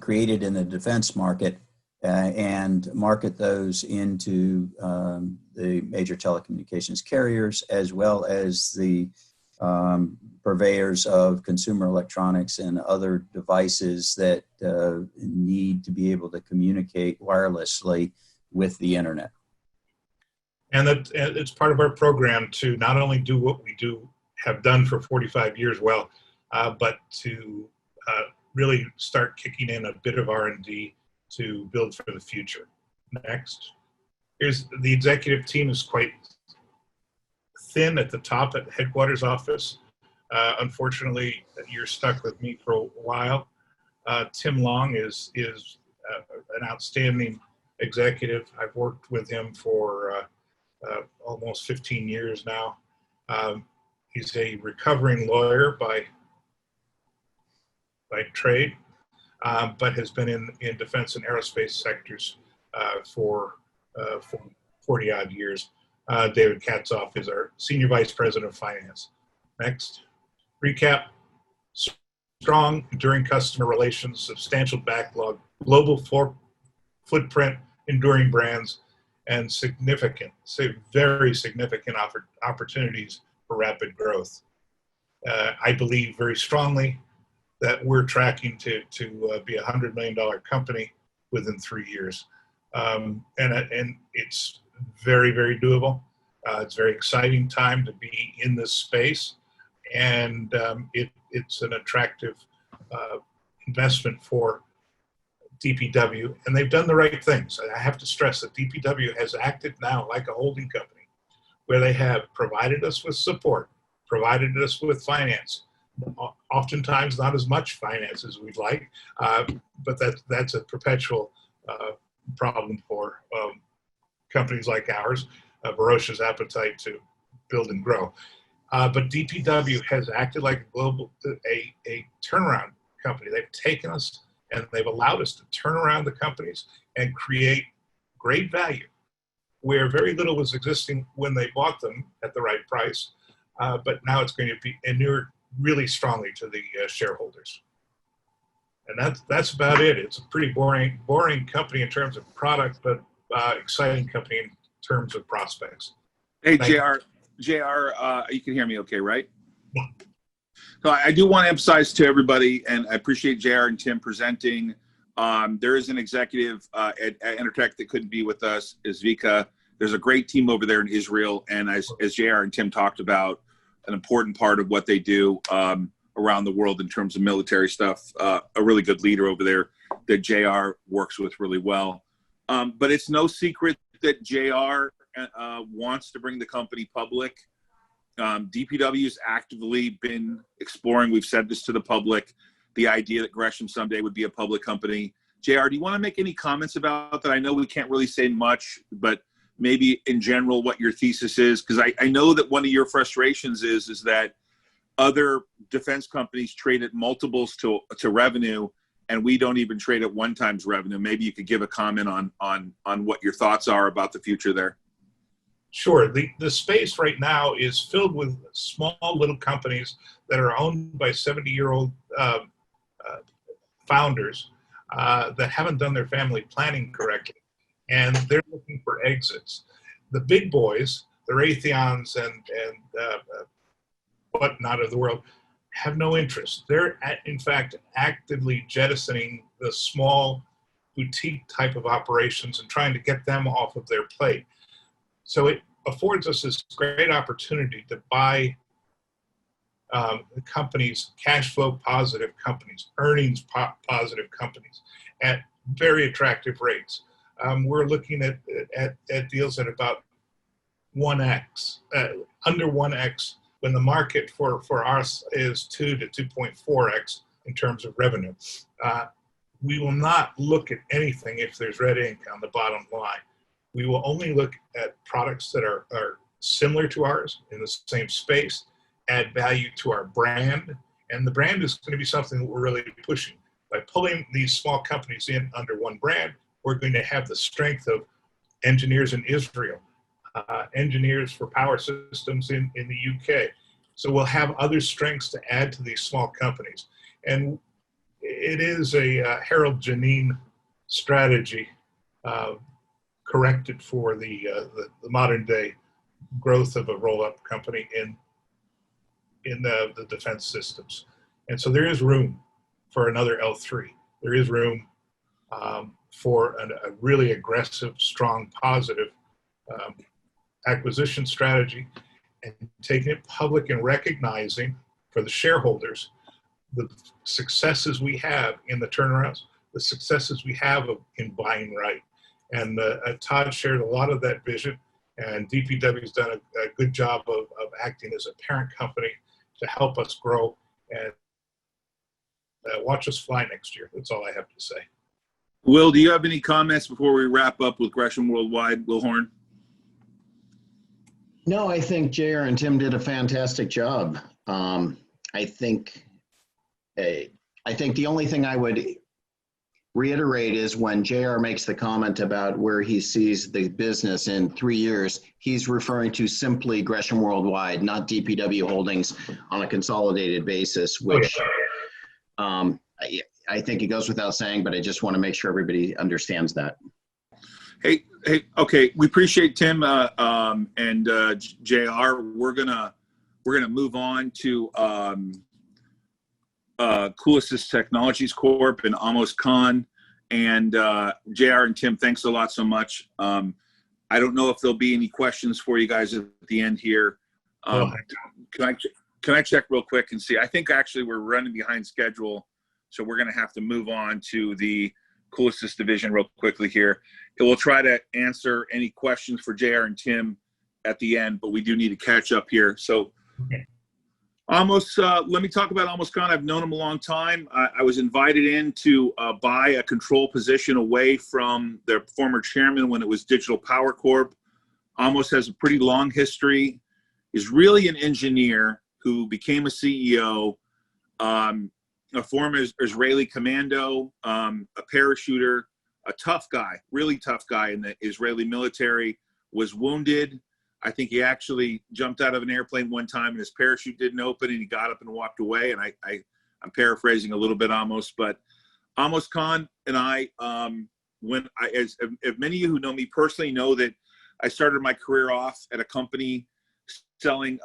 created in the defense market and market those into the major telecommunications carriers, as well as the purveyors of consumer electronics and other devices that need to be able to communicate wirelessly with the internet. And that it's part of our program to not only do what we have done for 45 years well, but to really start kicking in a bit of R&D to build for the future. Next. Here's the executive team is quite thin at the top at the headquarters office. Unfortunately, you're stuck with me for a while. Tim Long is an outstanding executive. I've worked with him for almost 15 years now. He's a recovering lawyer by trade, but has been in defense and aerospace sectors for 40 odd years. David Katzoff is our Senior Vice President of Finance. Next. Recap. Strong, enduring customer relations, substantial backlog, global footprint, enduring brands, and very significant opportunities for rapid growth. I believe very strongly that we're tracking to be a $100 million company within 3 years. And it's very, very doable. It's a very exciting time to be in this space. And it's an attractive investment for DPW. And they've done the right things. I have to stress that DPW has acted now like a holding company, where they have provided us with support, provided us with finance. Oftentimes not as much finance as we'd like, but that's a perpetual problem for companies like ours, voracious appetite to build and grow. But DPW has acted like a turnaround company. They've taken us and they've allowed us to turn around the companies and create great value where very little was existing when they bought them at the right price. But now it's going to be inured really strongly to the shareholders. And that's about it. It's a pretty boring company in terms of product, but exciting company in terms of prospects. Hey, JR, you can hear me okay, right? Yeah. So I do want to emphasize to everybody, and I appreciate JR and Tim presenting. There is an executive at ENERTEC that couldn't be with us, is Vika. There's a great team over there in Israel, and as JR and Tim talked about, an important part of what they do around the world in terms of military stuff, a really good leader over there that JR works with really well. But it's no secret that JR wants to bring the company public. DPW has actively been exploring, we've said this to the public, the idea that Gresham someday would be a public company. JR, do you want to make any comments about that? I know we can't really say much, but maybe in general what your thesis is, because I know that one of your frustrations is that other defense companies trade at multiples to revenue, and we don't even trade at 1x revenue. Maybe you could give a comment on what your thoughts are about the future there. Sure. The space right now is filled with small little companies that are owned by 70-year-old founders that haven't done their family planning correctly, and they're looking for exits. The big boys, the Raytheons and whatnot of the world, have no interest. They're in fact actively jettisoning the small boutique type of operations and trying to get them off of their plate. So it affords us this great opportunity to buy companies, cash flow positive companies, earnings positive companies at very attractive rates. We're looking at deals at about 1x, under 1x, when the market for us is 2 to 2.4x in terms of revenue. We will not look at anything if there's red ink on the bottom line. We will only look at products that are similar to ours in the same space, add value to our brand, and the brand is going to be something that we're really pushing. By pulling these small companies in under one brand, we're going to have the strength of engineers in Israel, engineers for power systems in the UK. So we'll have other strengths to add to these small companies. And it is a Harold Janine strategy corrected for the modern day growth of a roll-up company in the defense systems. And so there is room for another L3. There is room for a really aggressive, strong, positive acquisition strategy, and taking it public and recognizing for the shareholders the successes we have in the turnarounds, the successes we have in buying right. And Todd shared a lot of that vision, and DPW has done a good job of acting as a parent company to help us grow and watch us fly next year. That's all I have to say. Will, do you have any comments before we wrap up with Gresham Worldwide? Will Horne? No, I think JR and Tim did a fantastic job. I think the only thing I would reiterate is when JR makes the comment about where he sees the business in 3 years, he's referring to simply Gresham Worldwide, not DPW Holdings on a consolidated basis, which I think it goes without saying, but I just want to make sure everybody understands that. Hey, okay. We appreciate Tim and JR. We're gonna move on to Coolisys Technologies Corp and Amos Khan. And JR and Tim, thanks a lot so much. I don't know if there'll be any questions for you guys at the end here. Can I check real quick and see? I think actually we're running behind schedule, so we're going to have to move on to the Coolisys division real quickly here. We'll try to answer any questions for JR and Tim at the end, but we do need to catch up here. So Amos, let me talk about Amos Khan. I've known him a long time. I was invited in to buy a control position away from their former chairman when it was Digital Power Corp. Amos has a pretty long history. He's really an engineer who became a CEO, a former Israeli commando, a parachuter, a tough guy, really tough guy in the Israeli military, was wounded. I think he actually jumped out of an airplane one time and his parachute didn't open and he got up and walked away. And I'm paraphrasing a little bit, Amos, but Amos Khan and I, as many of you who know me personally know that I started my career off at a company selling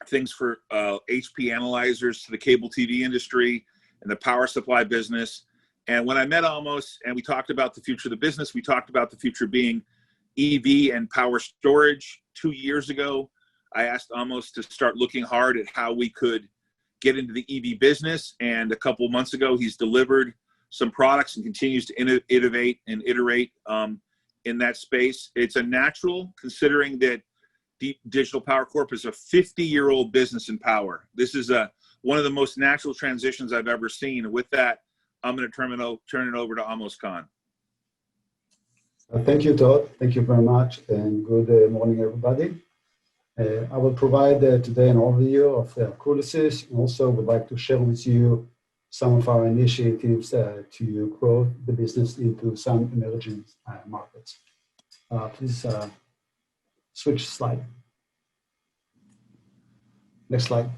things for HP analyzers to the cable TV industry and the power supply business. And when I met Amos and we talked about the future of the business, we talked about the future being EV and power storage. 2 years ago, I asked Amos to start looking hard at how we could get into the EV business. And a couple of months ago, he's delivered some products and continues to innovate and iterate in that space. It's a natural, considering that Digital Power Corp is a 50-year-old business in power. This is a one of the most natural transitions I've ever seen. And with that, I'm going to turn it over to Amos Khan. Thank you, Todd. Thank you very much, and good morning, everybody. I will provide today an overview of Coolisys, and also would like to share with you some of our initiatives to grow the business into some emerging markets. Please switch slide. Next slide.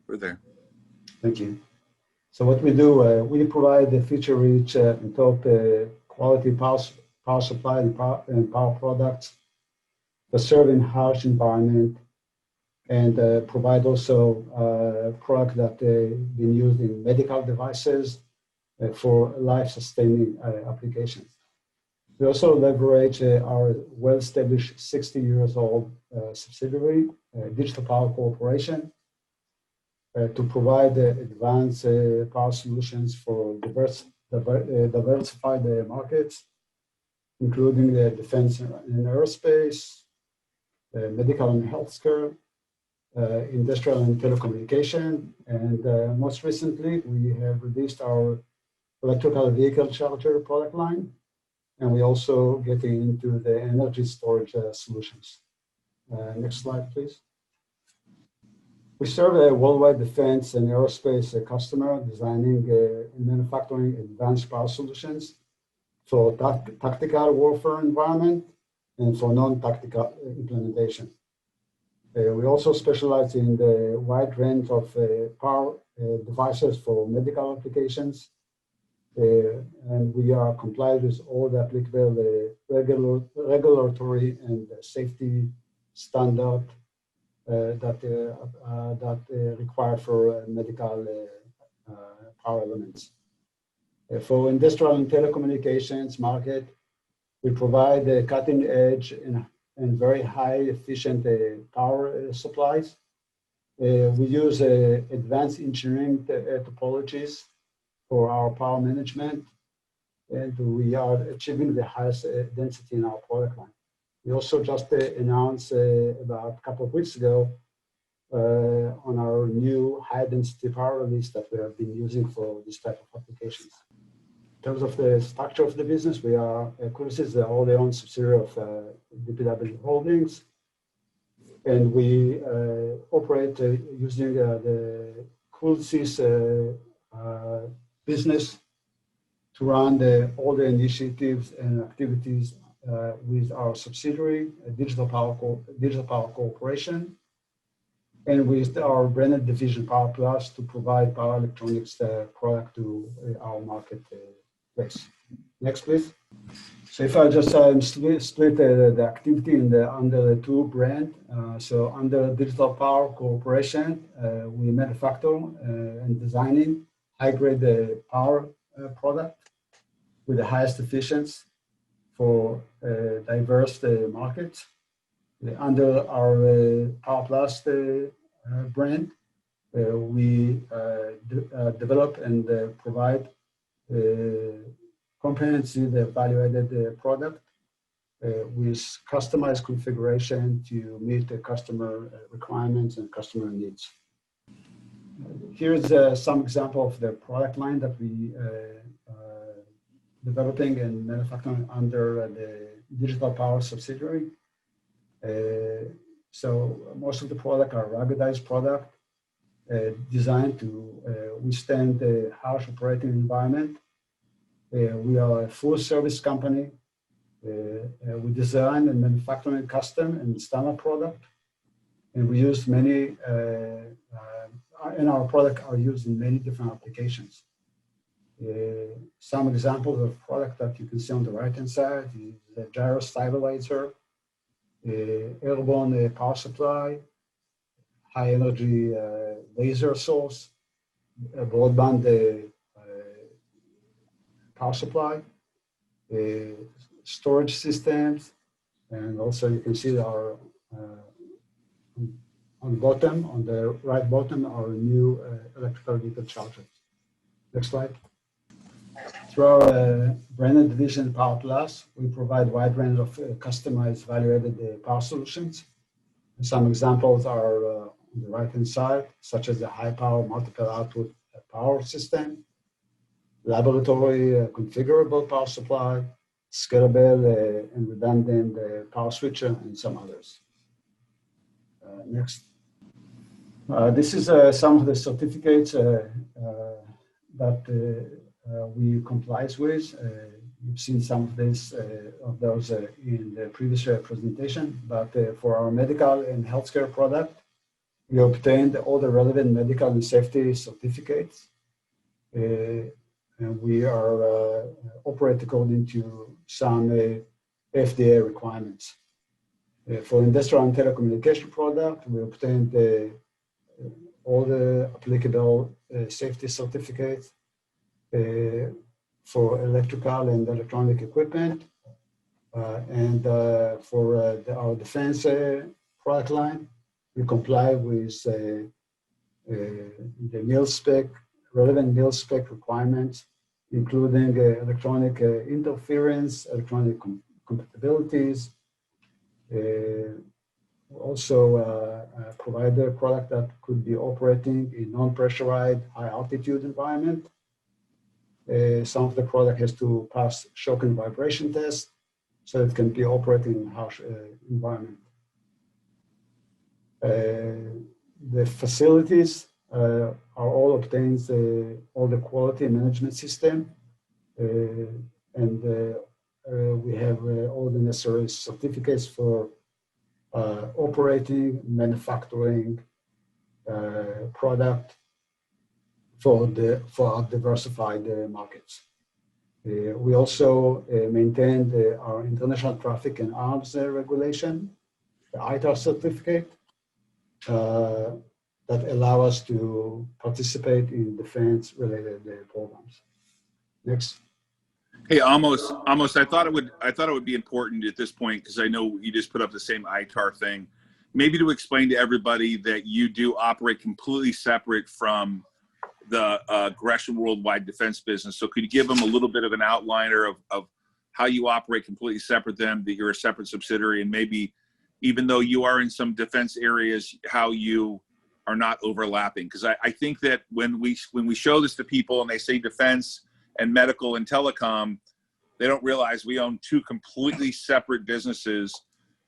We're there. Thank you. So what we do, we provide the feature-rich and top quality power supply and power products that serve in harsh environment, and provide also products that been used in medical devices for life-sustaining applications. We also leverage our well-established 60 years old subsidiary, Digital Power Corporation, to provide advanced power solutions for diversified markets, including the defense and aerospace, medical and healthcare, industrial and telecommunication, and most recently, we have released our electrical vehicle charger product line, and we also getting into the energy storage solutions. Next slide, please. We serve a worldwide defense and aerospace customer designing and manufacturing advanced power solutions for tactical warfare environment and for non-tactical implementation. We also specialize in the wide range of power devices for medical applications, and we are compliant with all the applicable regulatory and safety standard that required for medical power elements. For industrial and telecommunications market, we provide cutting edge and very high efficient power supplies. We use advanced engineering topologies for our power management, and we are achieving the highest density in our product line. We also just announced about a couple of weeks ago on our new high density power release that we have been using for this type of applications. In terms of the structure of the business, we are Coolisys, the wholly owned subsidiary of DPW Holdings, and we operate using the Coolisys business to run all the initiatives and activities with our subsidiary, Digital Power Corporation, and with our branded division Power Plus to provide power electronics product to our marketplace. Next, please. So if I just split the activity under the two brand, so under Digital Power Corporation, we manufacture and designing high-grade power product with the highest efficiency for diverse markets. Under our Power Plus brand, we develop and provide comprehensive value-added product with customized configuration to meet the customer requirements and customer needs. Here's some example of the product line that we developing and manufacturing under the Digital Power subsidiary. So most of the product are ruggedized product designed to withstand the harsh operating environment. We are a full service company. We design and manufacture custom and standard product, and we use many, and our product are used in many different applications. Some examples of product that you can see on the right-hand side is the gyro stabilizer, airborne power supply, high energy laser source, broadband power supply, storage systems, and also you can see our on the bottom, on the right bottom, our new electrical vehicle charger. Next slide. Through our branded division Power Plus, we provide a wide range of customized value-added power solutions. And some examples are on on the right-hand side, such as the high power multiple output power system, laboratory configurable power supply, scalable and redundant power switcher, and some others. Next. This is some of the certificates that we comply with. You've seen some of this of those in the previous presentation, but for our medical and healthcare product, we obtained all the relevant medical and safety certificates. And we are operate according to some FDA requirements. For industrial and telecommunication product, we obtained all the applicable safety certificates for electrical and electronic equipment. And for our defense product line, we comply with the relevant mil spec requirements, including electronic interference, electronic compatibilities. Also provide a product that could be operating in non-pressurized, high altitude environment. Some of the product has to pass shock and vibration test, so it can be operating in harsh environment. The facilities are all obtained all the quality management system, and we have all the necessary certificates for operating, manufacturing product for our diversified markets. We also maintained our international traffic and arms regulation, the ITAR certificate, that allow us to participate in defense-related programs. Next. Hey, Amos, I thought it would be important at this point, because I know you just put up the same ITAR thing, maybe to explain to everybody that you do operate completely separate from the GRESHAM Worldwide Defense business. So could you give them a little bit of an outliner of how you operate completely separate them, that you're a separate subsidiary, and maybe even though you are in some defense areas, how you are not overlapping? Because I think that when we show this to people and they say defense and medical and telecom, they don't realize we own two completely separate businesses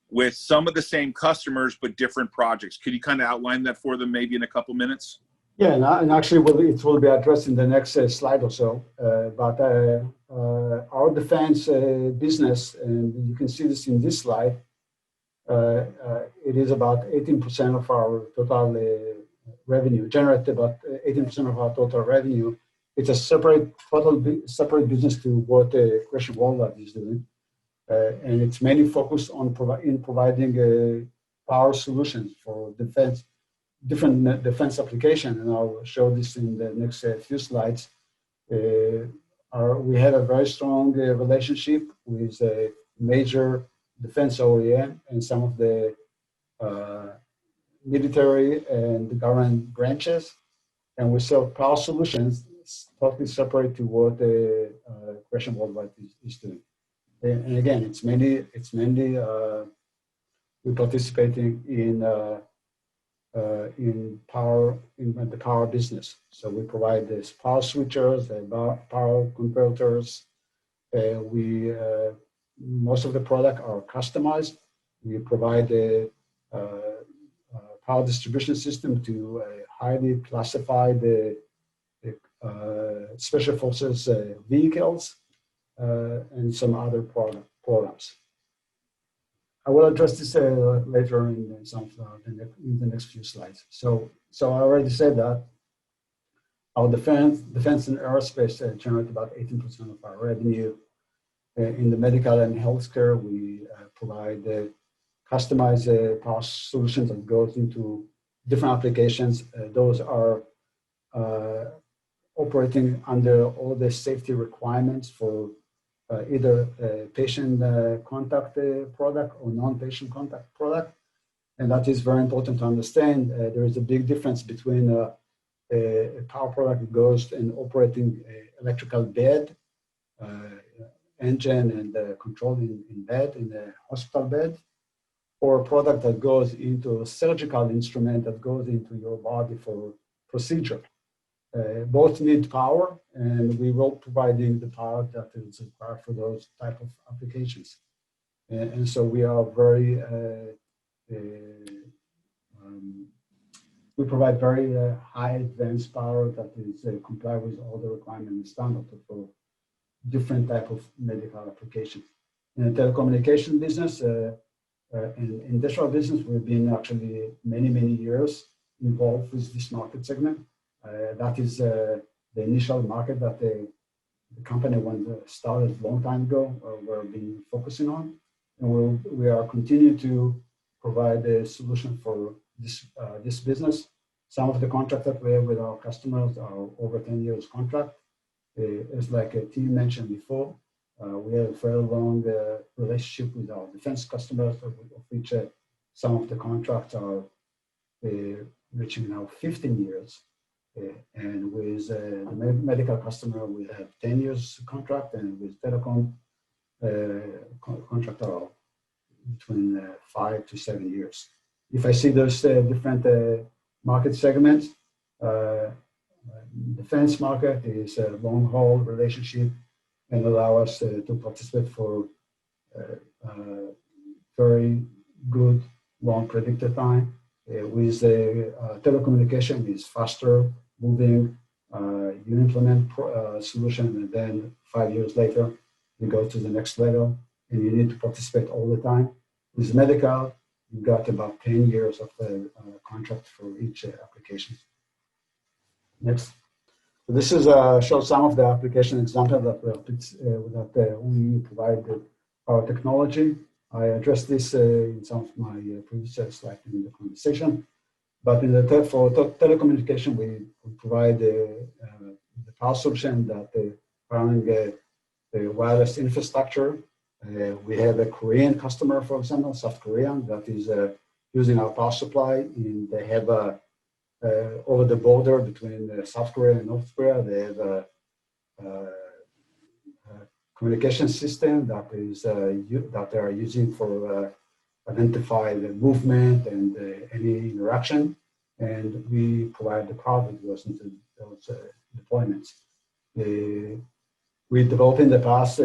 with some of the same customers, but different projects. Could you kind of outline that for them maybe in a couple minutes? Yeah, and actually it will be addressed in the next slide or so. But our defense business, and you can see this in this slide, it is about 18% of our total revenue, generate about 18% of our total revenue. It's a separate business to what GRESHAM Worldwide is doing. And it's mainly focused on providing power solutions for defense, different defense application. And I'll show this in the next few slides. We have a very strong relationship with a major defense OEM and some of the military and the government branches. And we sell power solutions totally separate to what GRESHAM Worldwide is doing. And again, it's mainly we're participating in the power business. So we provide this power switchers, power converters. Most of the product are customized. We provide a power distribution system to highly classified special forces vehicles and some other programs. I will address this later in the next few slides. So I already said that our defense and aerospace generate about 18% of our revenue. In the medical and healthcare, we provide customized power solutions that goes into different applications. Those are operating under all the safety requirements for either patient contact product or non-patient contact product. And that is very important to understand. There is a big difference between a power product that goes and operating electrical bed, engine and control in bed, in the hospital bed, or a product that goes into a surgical instrument that goes into your body for procedure. Both need power, and we will providing the power that is required for those type of applications. And so we are very, we provide very high advanced power that is comply with all the requirements and standards for different type of medical applications. In the telecommunication business, in industrial business, we've been actually many years involved with this market segment. That is the initial market that the company started a long time ago, we're been focusing on. And we are continuing to provide a solution for this business. Some of the contracts that we have with our customers are over 10 years contract. As like Tim mentioned before, we have a very long relationship with our defense customers, of which some of the contracts are reaching now 15 years. And with the medical customer, we have 10 years contract, and with telecom contract are between 5 to 7 years. If I see those different market segments, defense market is a long haul relationship and allow us to participate for very good long predicted time. With telecommunication is faster moving. You implement solution, and then 5 years later you go to the next level, and you need to participate all the time. With medical, you got about 10 years of the contract for each application. Next. So this is shows some of the application examples that we provide our technology. I addressed this in some of my previous slides in the conversation. But in the for telecommunication, we provide the power solution that powering the wireless infrastructure. We have a Korean customer, for example, South Korean, that is using our power supply. And they have over the border between South Korea and North Korea, they have a communication system that is that they are using for identify the movement and any interaction, and we provide the power that goes into those deployments. We developed in the past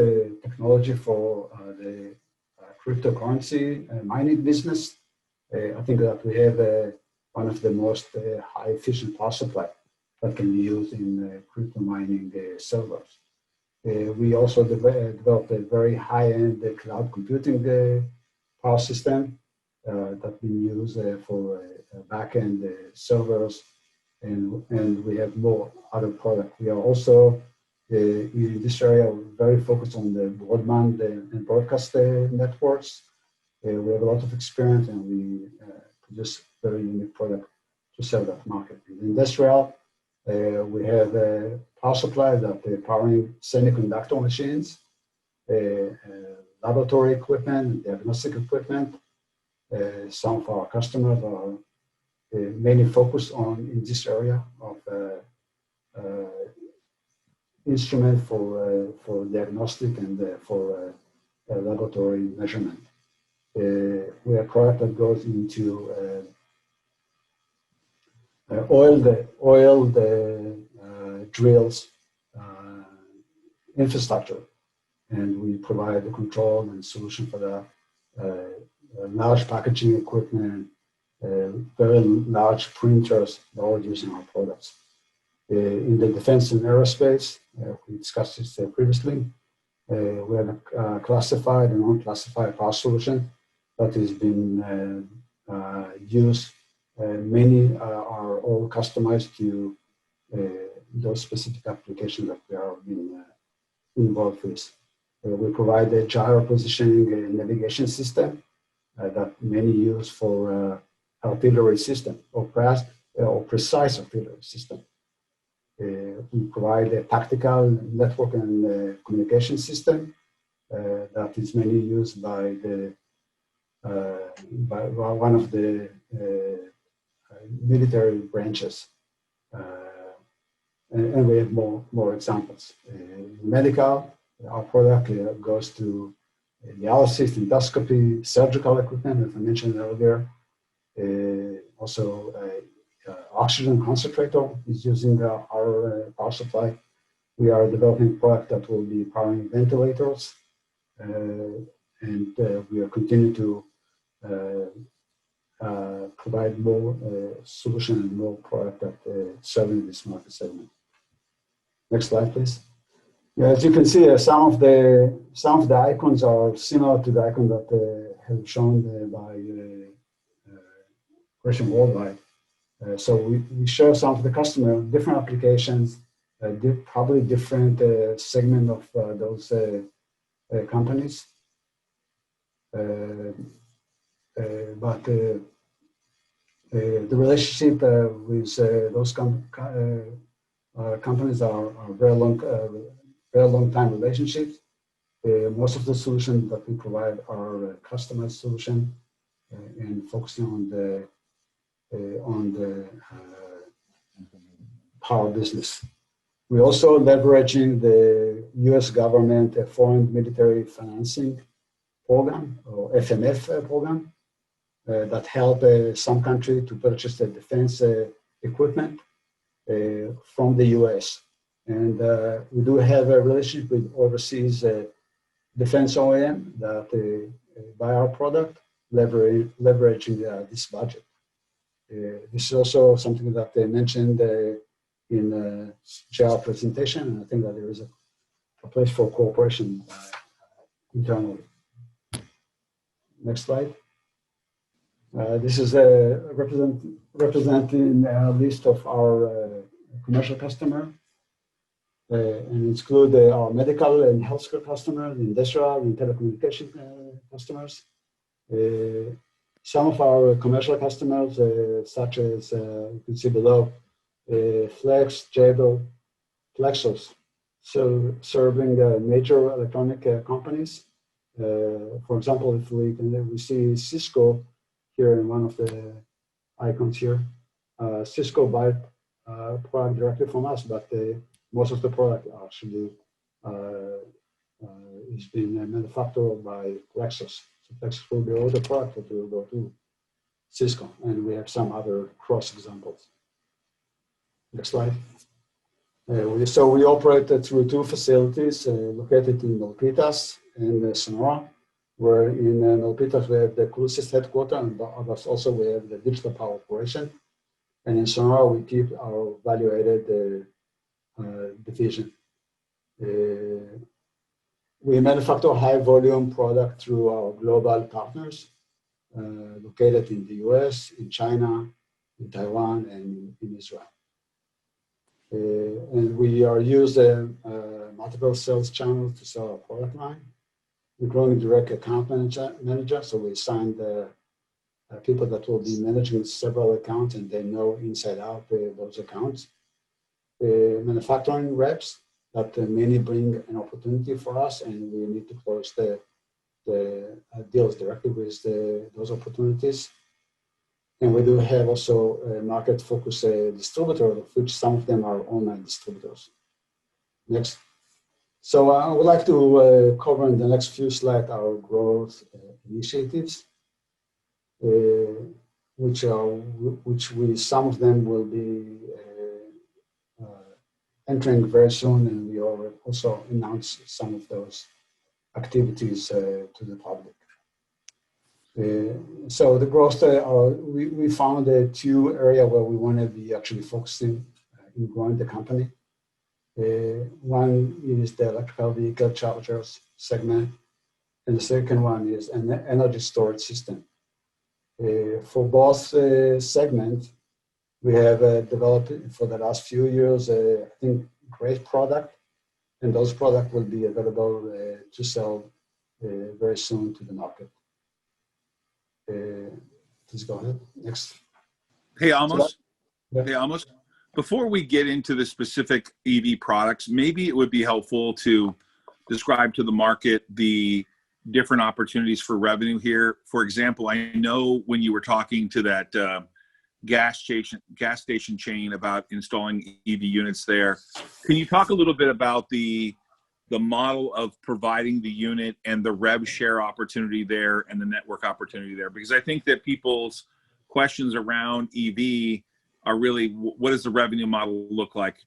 technology for the cryptocurrency mining business. I think that we have one of the most high efficient power supply that can be used in crypto mining servers. We also developed a very high-end cloud computing power system that we use for back-end servers, and we have more other products. We are also in this area very focused on the broadband and broadcast networks. We have a lot of experience, and we produce very unique product to sell that market. In industrial, we have a power supply that powering semiconductor machines, laboratory equipment, diagnostic equipment. Some of our customers are mainly focused on in this area of instrument for diagnostic and for laboratory measurement. We have a product that goes into oil drills infrastructure, and we provide the control and solution for the large packaging equipment, very large printers, all using our products. In the defense and aerospace, we discussed this previously. We have a classified and unclassified power solution that has been used. Many are all customized to those specific applications that we are being involved with. We provide a gyro positioning and navigation system that many use for artillery system or precise artillery system. We provide a tactical network and communication system that is mainly used by one of the military branches, and we have more examples. In medical, our product goes to dialysis, endoscopy, surgical equipment, as I mentioned earlier. Also, oxygen concentrator is using our power supply. We are developing a product that will be powering ventilators, and we are continuing to provide more solution and more product that serving this market segment. Next slide, please. Yeah, as you can see, some of the icons are similar to the icon that have shown by GRESHAM Worldwide. So we show some of the customer different applications, probably different segment of those companies. But the relationship with those companies are very long time relationships. Most of the solutions that we provide are customized solution and focusing on the power business. We're also leveraging the U.S. government Foreign Military Financing Program, or FMF program, that help some country to purchase the defense equipment from the U.S. And we do have a relationship with overseas defense OEM that buy our product, leveraging this budget. This is also something that they mentioned in JR presentation, and I think that there is a place for cooperation internally. Next slide. This is representing a list of our commercial customer, and exclude our medical and healthcare customers, industrial and telecommunication customers. Some of our commercial customers, such as you can see below, Flex, Jabil, Plexus, so serving major electronic companies. For example, if we see Cisco here in one of the icons here. Cisco buy product directly from us, but most of the product actually is being manufactured by Plexus. So Plexus will be all the product that will go to Cisco, and we have some other cross examples. Next slide. So we operate through two facilities located in Milpitas and Sonora, where in Milpitas we have the Coolisys headquarters, and also we have the digital power operation. And in Sonora we keep our value-added division. We manufacture high volume product through our global partners located in the US, in China, in Taiwan, and in Israel. And we are using multiple sales channels to sell our product line. We're growing direct account manager, so we signed people that will be managing several accounts, and they know inside out those accounts. Manufacturing reps that many bring an opportunity for us, and we need to close the deals directly with those opportunities. And we do have also a market focus distributor, of which some of them are online distributors. Next. So I would like to cover in the next few slides our growth initiatives, some of them will be entering very soon, and we also announced some of those activities to the public. So the growth, we found two areas where we want to be actually focusing in growing the company. One is the electrical vehicle chargers segment, and the second one is an energy storage system. For both segments, we have developed for the last few years, I think, great product, and those products will be available to sell very soon to the market. Please go ahead. Next. Hey, Amos. Yeah. Hey, Amos. Before we get into the specific EV products, maybe it would be helpful to describe to the market the different opportunities for revenue here. For example, I know when you were talking to that gas station chain about installing EV units there, can you talk a little bit about the the model of providing the unit and the rev share opportunity there and the network opportunity there? Because I think that people's questions around EV are really, what does the revenue model look like?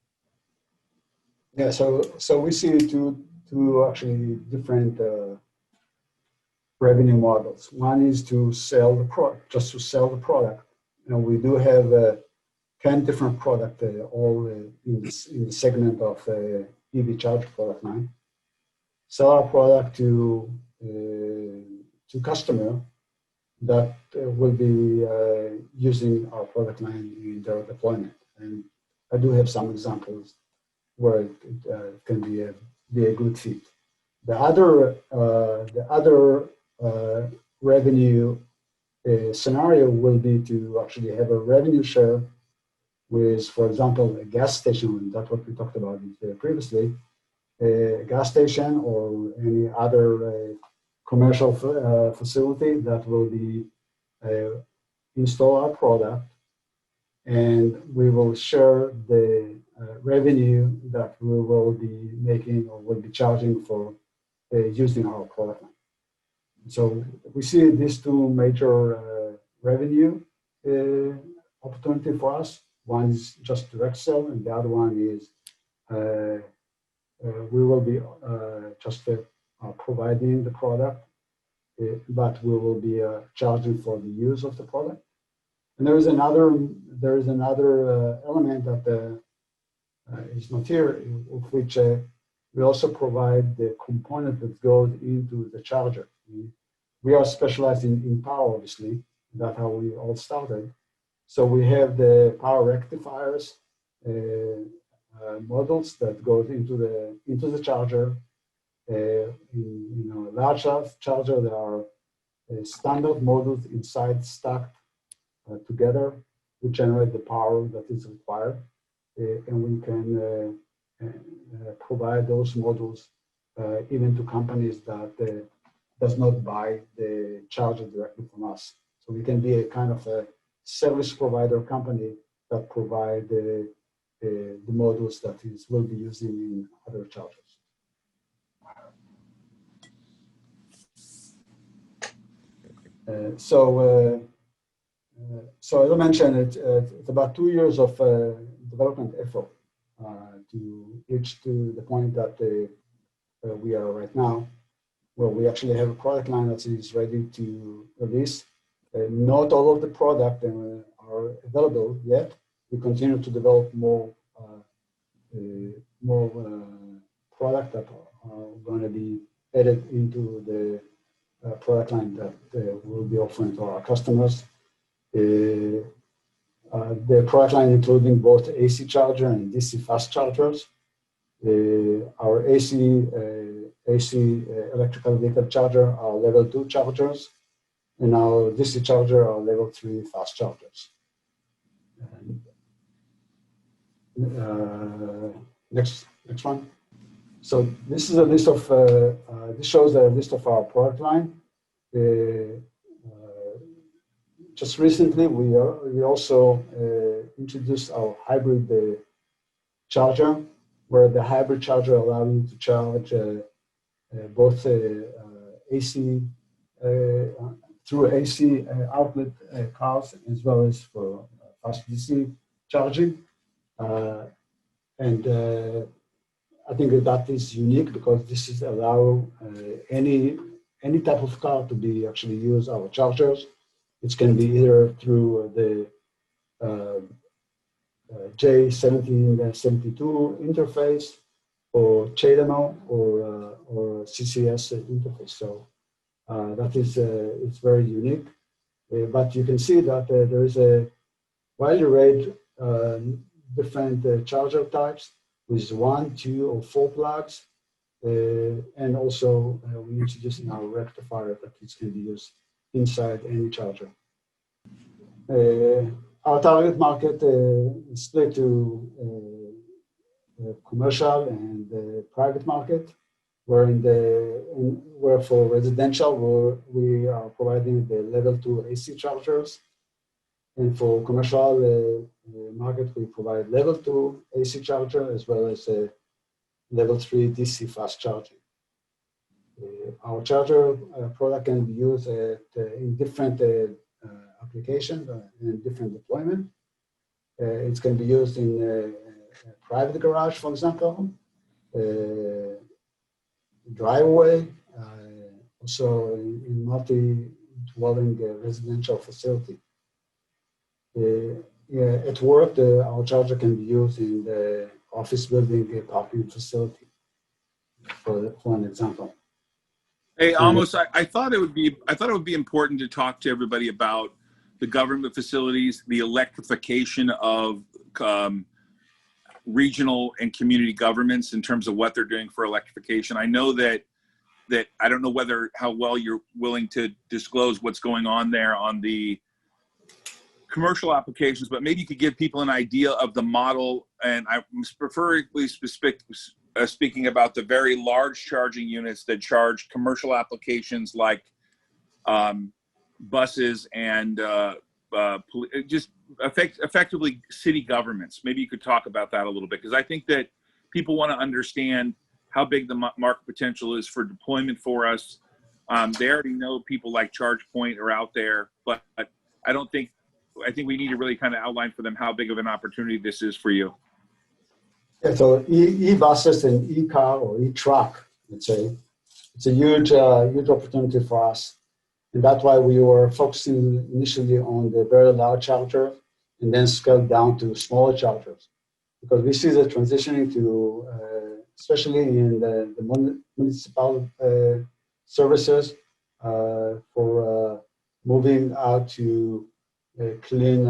Yeah, so we see two actually different revenue models. One is to sell the product, just to sell the product. And we do have 10 different products, all in the segment of EV charge product line. Sell our product to customer that will be using our product line in their deployment. And I do have some examples where it can be a good fit. The other revenue scenario will be to actually have a revenue share with, for example, a gas station, and that's what we talked about previously, a gas station or any other commercial facility that will be install our product, and we will share the revenue that we will be making or will be charging for using our product line. So we see these two major revenue opportunity for us. One is just direct sell, and the other one is we will be just providing the product, but we will be charging for the use of the product. And there is another element that is not here, of which we also provide the component that goes into the charger. We are specialized in power, obviously. That's how we all started. So we have the power rectifiers models that goes into the charger. In a large charger, there are standard modules inside stacked together to generate the power that is required, and we can provide those modules even to companies that does not buy the charger directly from us. So we can be a kind of a service provider company that provide the modules that will be using in other chargers. So as I mentioned, it's about 2 years of development effort to reach to the point that we are right now, where we actually have a product line that is ready to release. Not all of the product are available yet. We continue to develop more product that are going to be added into the product line that we'll be offering to our customers. The product line including both AC charger and DC fast chargers. Our AC electrical vehicle charger are level 2 chargers, and our DC charger are level 3 fast chargers. Next one. So this is a list of this shows a list of our product line. Just recently, we also introduced our hybrid charger, where the hybrid charger allows you to charge both AC through AC outlet cars as well as for fast DC charging. And I think that is unique because this is allow any type of car to be actually use our chargers. It can be either through the J1772 interface or CHAdeMO or CCS interface. So that is it's very unique. But you can see that there is a wide array different charger types with 1, 2, or 4 plugs, and also we introduced in our rectifier that it can be used inside any charger. Our target market is split to commercial and private market. Where for residential, we are providing the level 2 AC chargers, and for commercial market, we provide level 2 AC charger as well as level 3 DC fast charging. Our charger product can be used in different applications and different deployment. It can be used in a private garage, for example, driveway, also in multi-dwelling residential facility. At work, our charger can be used in the office building parking facility, for an example. Hey, Amos, I thought it would be important to talk to everybody about the government facilities, the electrification of regional and community governments in terms of what they're doing for electrification. I know that I don't know how well you're willing to disclose what's going on there on the commercial applications, but maybe you could give people an idea of the model. And I'm preferably speaking about the very large charging units that charge commercial applications like buses and just effectively city governments. Maybe you could talk about that a little bit, because I think that people want to understand how big the market potential is for deployment for us. They already know people like ChargePoint are out there, but I think we need to really kind of outline for them how big of an opportunity this is for you. Yeah, so e-buses and e-car or e-truck, let's say, it's a huge opportunity for us. And that's why we were focusing initially on the very large charger and then scaled down to smaller chargers. Because we see the transitioning to, especially in the municipal services, for moving out to clean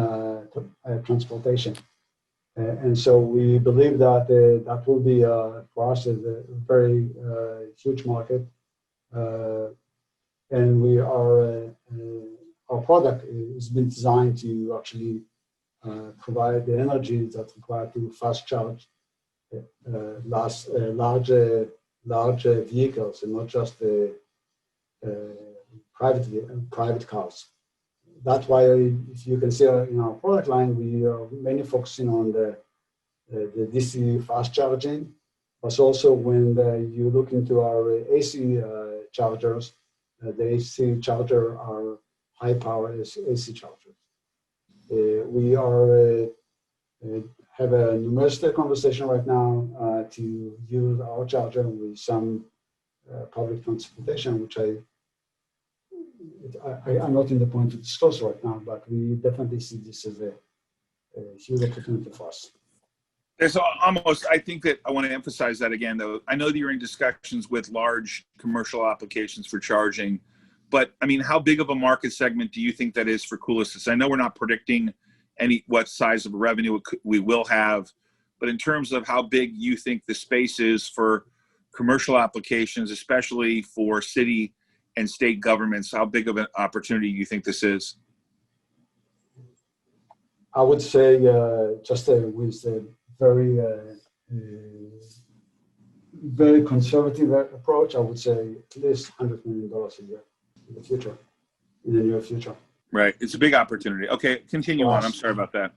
transportation. And so we believe that that will be, for us, a very huge market. And we are, our product has been designed to actually provide the energy that's required to fast charge large vehicles and not just private cars. That's why, if you can see in our product line, we are mainly focusing on the DC fast charging, but also when you look into our AC chargers, the AC charger are high power AC chargers. We are have a numerous conversation right now to use our charger with some public transportation, which I'm not in the point to discuss right now, but we definitely see this as a huge opportunity for us. So I think that I want to emphasize that again, though. I know that you're in discussions with large commercial applications for charging, but I mean, how big of a market segment do you think that is for Coolisys? I know we're not predicting what size of revenue we will have, but in terms of how big you think the space is for commercial applications, especially for city and state governments, how big of an opportunity do you think this is? I would say just with a very conservative approach, I would say at least $100 million a year in the near future. Right. It's a big opportunity. Okay, continue on. I'm sorry about that.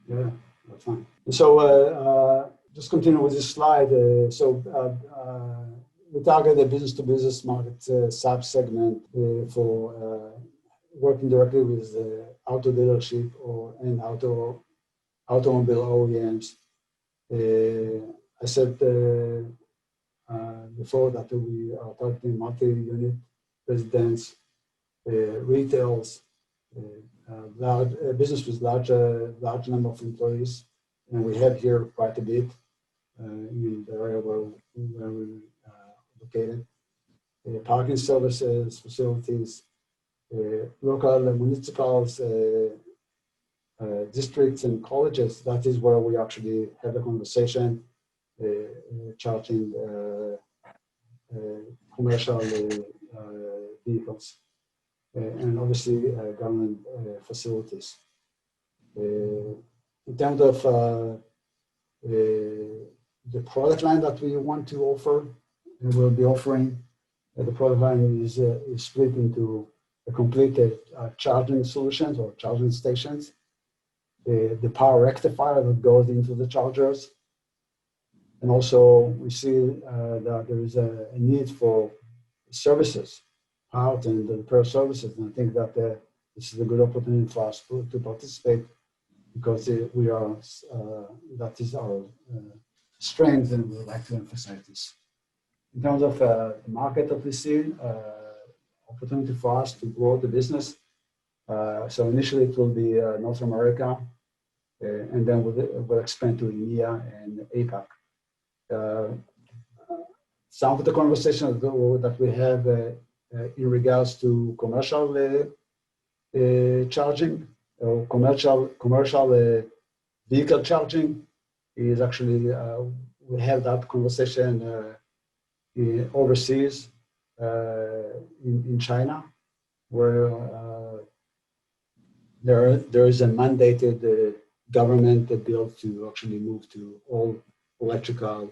Yeah, that's fine. So just continue with this slide. We target the business-to-business market sub-segment for working directly with auto dealership and automobile OEMs. I said before that we are targeting multi-unit residents, retails, large business with large number of employees, and we have here quite a bit in the area where we located. Parking services, facilities, local municipals, districts and colleges. That is where we actually have a conversation, charging commercial vehicles, and obviously government facilities. In terms of the product line that we want to offer, and we'll be offering, the product line is split into a complete charging solutions or charging stations, the power rectifier that goes into the chargers, And also we see that there is a need for services, part and repair services. And I think that this is a good opportunity for us to participate, because we are, that is our strength, and we would like to emphasize this. In terms of the market that we see, opportunity for us to grow the business. So initially it will be North America, and then we'll expand to EMEA and APAC. Some of the conversations that we have in regards to commercial charging, or commercial vehicle charging, is actually, we have that conversation overseas in China, where there is a mandated government bill to actually move to all electrical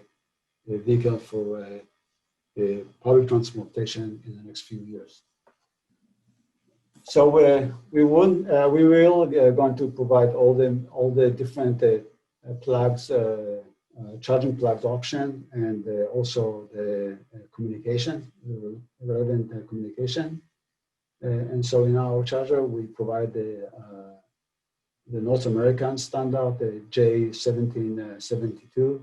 vehicle for public transportation in the next few years. So we will going to provide all the different plugs, charging plugs option, and also the communication, relevant communication. And so in our charger, we provide the North American standard, the J1772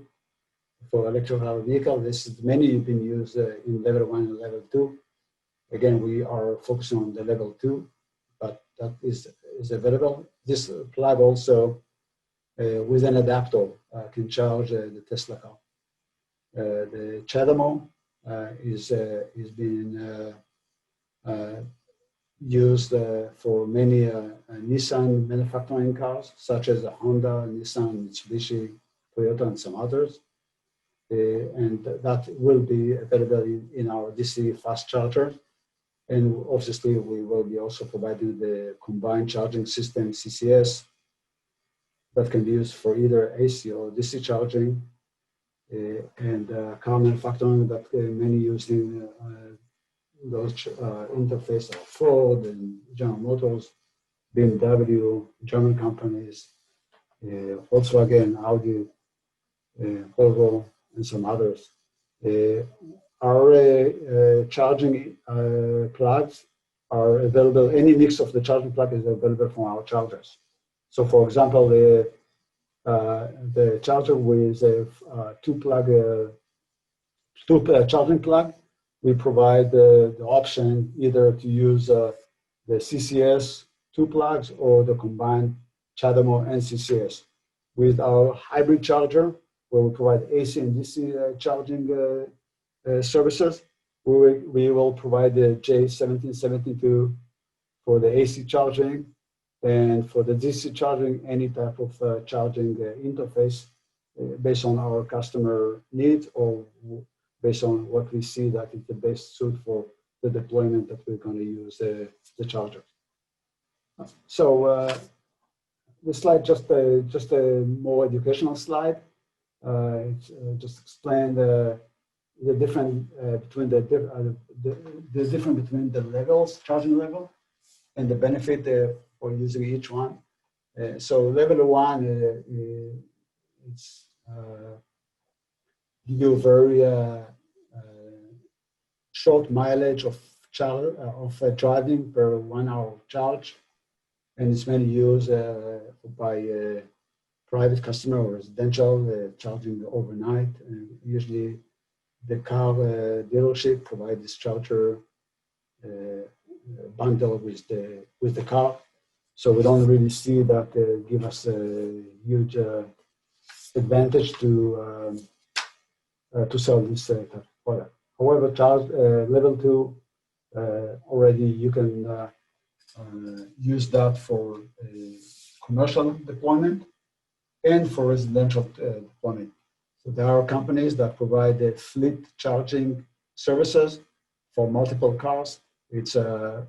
for electrical vehicle. This is mainly been used in level 1 and level 2. Again, we are focusing on the level 2, but that is available. This plug also with an adapter can charge the Tesla car. The CHAdeMO is being used for many Nissan manufacturing cars, such as Honda, Nissan, Mitsubishi, Toyota, and some others. And that will be available in our DC fast charger. And obviously, we will be also providing the combined charging system, CCS, that can be used for either AC or DC charging, and car manufacturing that many using those interface of Ford and General Motors, BMW, German companies, Volkswagen, Audi, Volvo, and some others. Our charging plugs are available. Any mix of the charging plug is available from our chargers. So, for example, the charger with a two charging plug, we provide the option either to use the CCS 2 plugs or the combined CHAdeMO and CCS. With our hybrid charger, where we provide AC and DC charging services, we will provide the J1772 for the AC charging, and for the DC charging, any type of charging interface based on our customer needs, or based on what we see that is the best suit for the deployment that we're going to use the charger. So this slide just a more educational slide. Just explain the difference between the difference between the levels, charging level, and the benefit for using each one. So level 1 it's give you very short mileage of driving per 1 hour charge, and it's mainly used by private customer or residential charging overnight. And usually, the car dealership provide this charger bundle with the car, so we don't really see that give us a huge advantage to sell this type of product. However, level 2 already you can use that for commercial deployment and for residential deployment. So there are companies that provide fleet charging services for multiple cars. It's a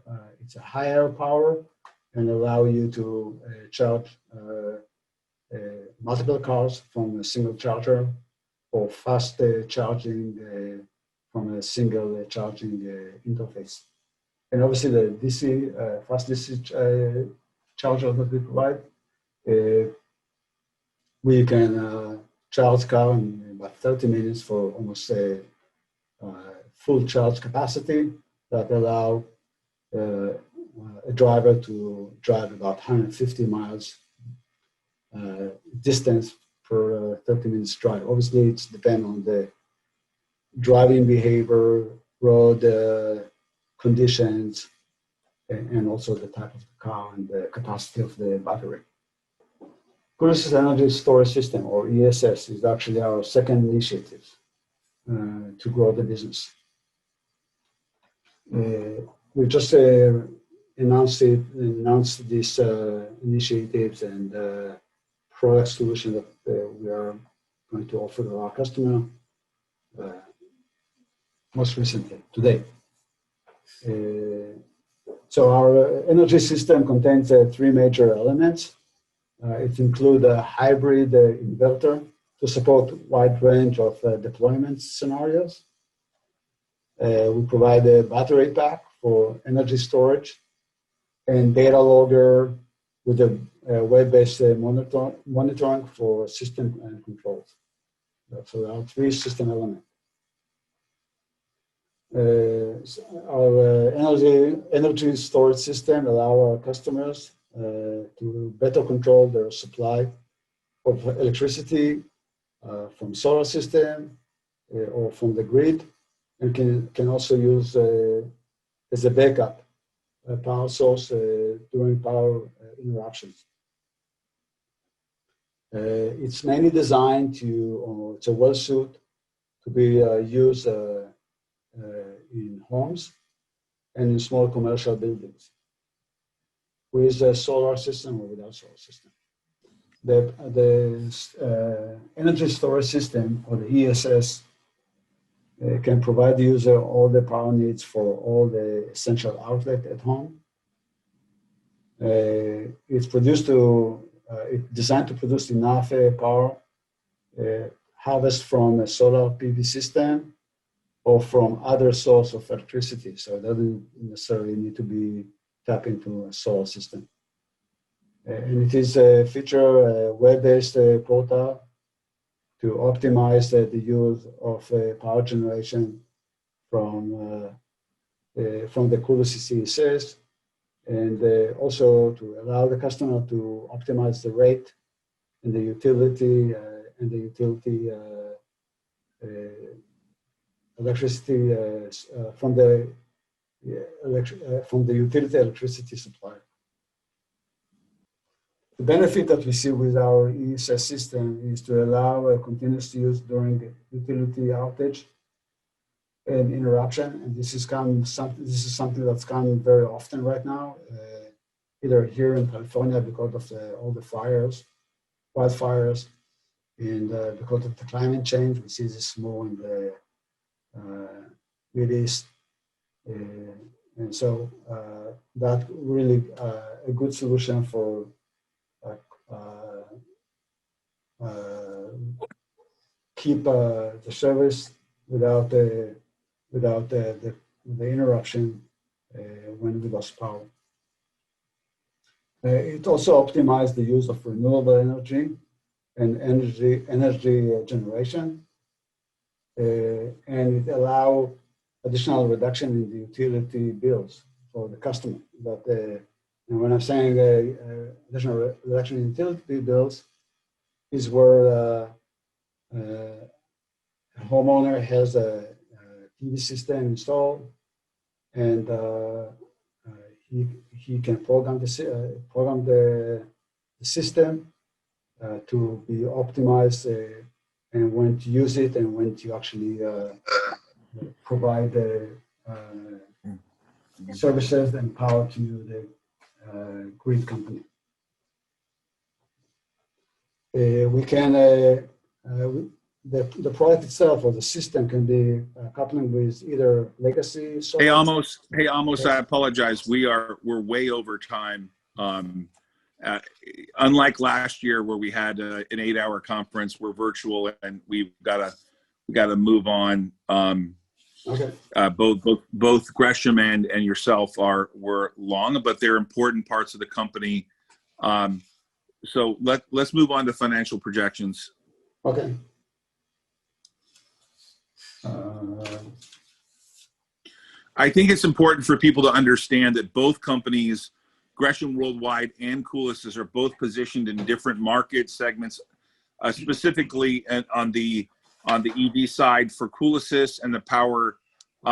higher power and allow you to charge multiple cars from a single charger, or fast charging from a single charging interface. And obviously the DC, fast DC charger that we provide, we can charge car in about 30 minutes for almost a full charge capacity that allow a driver to drive about 150 miles distance per 30 minutes drive. Obviously, it's depend on the driving behavior, road conditions, and also the type of the car and the capacity of the battery. Coolisys Energy Storage System, or ESS, is actually our second initiative to grow the business. We just announced these initiatives and product solution that we are going to offer to our customer most recently, today. So our energy system contains three major elements. It includes a hybrid inverter to support a wide range of deployment scenarios. We provide a battery pack for energy storage and data logger with a web-based monitoring for system and controls. So there are three system elements. Our energy storage system allow our customers to better control their supply of electricity from solar system or from the grid, and can also use as a backup power source during power interruptions. It's mainly designed to, it's a well suit to be used in homes and in small commercial buildings with a solar system or without solar system. The energy storage system, or the ESS, can provide the user all the power needs for all the essential outlet at home. It's designed to produce enough power, harvest from a solar PV system or from other source of electricity. So it doesn't necessarily need to be tapped into a solar system. And it is a feature web-based portal to optimize the use of power generation from the Coolisys ESS, and also to allow the customer to optimize the rate and the utility electricity from the utility electricity supplier. The benefit that we see with our ESS system is to allow a continuous use during the utility outage and interruption. And this is something that's come very often right now, either here in California because of all the wildfires, and because of the climate change. We see this more in the Mideast. And so that really a good solution for keep the service without the interruption when we lost power. It also optimized the use of renewable energy and energy generation, and it allow additional reduction in the utility bills for the customer. And when I'm saying additional reduction in utility bills, is where a homeowner has a PV system installed, and he can program the system to be optimized and when to use it and when to actually provide the services and power to the grid company. We can the product itself or the system can be coupling with either legacy solar. Hey, Amos, I apologize. We're way over time. Unlike last year where we had an 8-hour conference, we're virtual and we've got to move on. Okay. Both Gresham and yourself were long, but they're important parts of the company. So let's move on to financial projections. Okay. I think it's important for people to understand that both companies, Gresham Worldwide and Coolisys, are both positioned in different market segments, specifically on the EV side for Coolisys and the power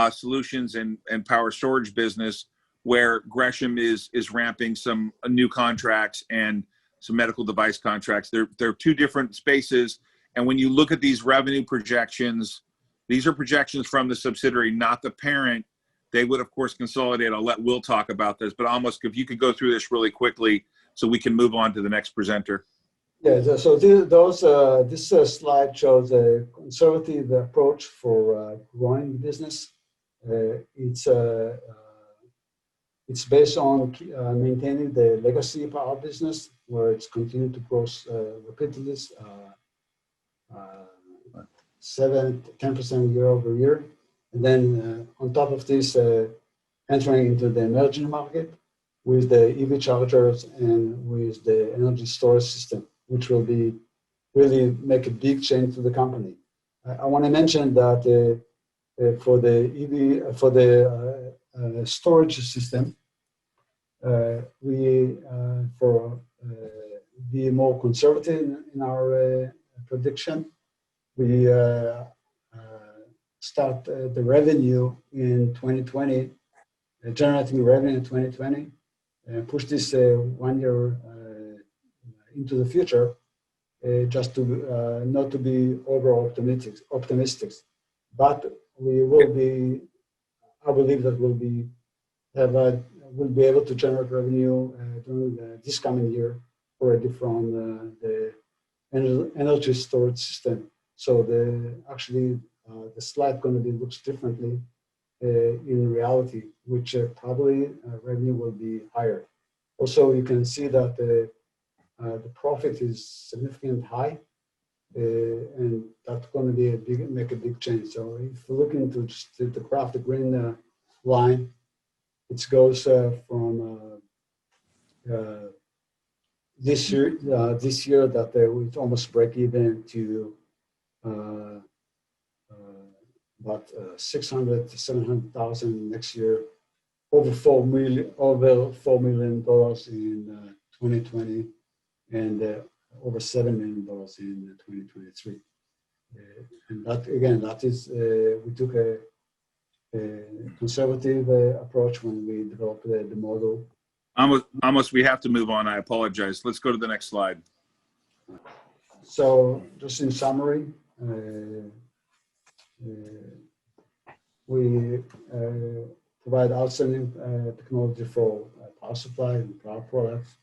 solutions and power storage business, where Gresham is ramping some new contracts and some medical device contracts. They're two different spaces. And when you look at these revenue projections, these are projections from the subsidiary, not the parent. They would, of course, consolidate. I'll let Will talk about this, but almost if you could go through this really quickly so we can move on to the next presenter. Yeah, so this slide shows a conservative approach for growing the business. It's based on maintaining the legacy power business, where it's continued to grow repeatedly, 7-10% year over year. And then on top of this, entering into the emerging market with the EV chargers and with the energy storage system, which will be really make a big change to the company. I want to mention that for the EV, for the storage system, we be more conservative in our prediction. We start the revenue in 2020, generating revenue in 2020, and push this 1 year into the future, just to not to be over optimistic. But we will be, I believe that we'll be able to generate revenue during this coming year already from the energy storage system. So actually the slide going to be looks differently in reality, which probably revenue will be higher. Also, you can see that the profit is significantly high, and that's going to be make a big change. So if you look into just the graph, the green line, it goes from this year that we almost break even to about 600 to 700,000 next year, over $4 million in 2020, and over $7 million in 2023. And that again, that is we took a conservative approach when we developed the model. Almost, we have to move on. I apologize. Let's go to the next slide. So, just in summary, we provide outstanding technology for power supply and power products.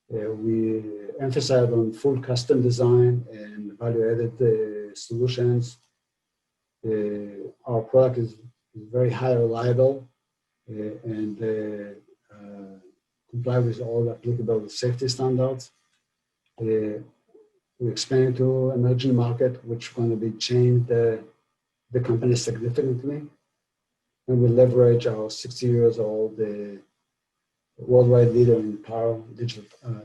We emphasize on full custom design and value-added solutions. Our product is very high reliable and comply with all applicable safety standards. We expand to emerging market, which is going to be changed the company significantly. And we leverage our 60 years old worldwide leader in power,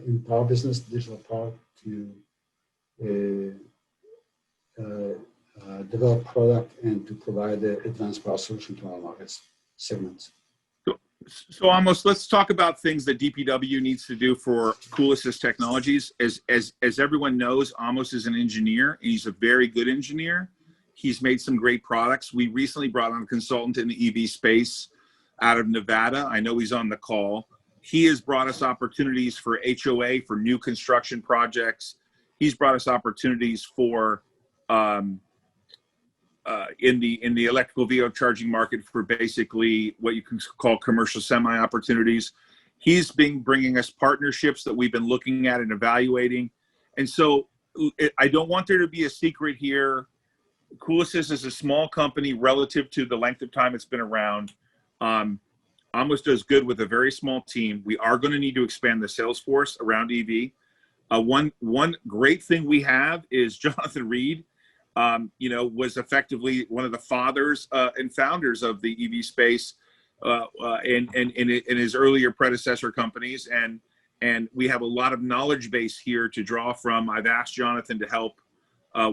in power business, digital power, to develop product and to provide the advanced power solution to our markets segments. So almost, let's talk about things that DPW needs to do for Coolisys Technologies. As everyone knows, Amos is an engineer, and he's a very good engineer. He's made some great products. We recently brought on a consultant in the EV space out of Nevada. I know he's on the call. He has brought us opportunities for HOA, for new construction projects. He's brought us opportunities for in the electrical vehicle charging market for basically what you can call commercial semi opportunities. He's been bringing us partnerships that we've been looking at and evaluating. And so I don't want there to be a secret here. Coolisys is a small company relative to the length of time it's been around. Almost does good with a very small team. We are going to need to expand the sales force around EV. One great thing we have is Jonathan Reed, was effectively one of the fathers and founders of the EV space in his earlier predecessor companies. And we have a lot of knowledge base here to draw from. I've asked Jonathan to help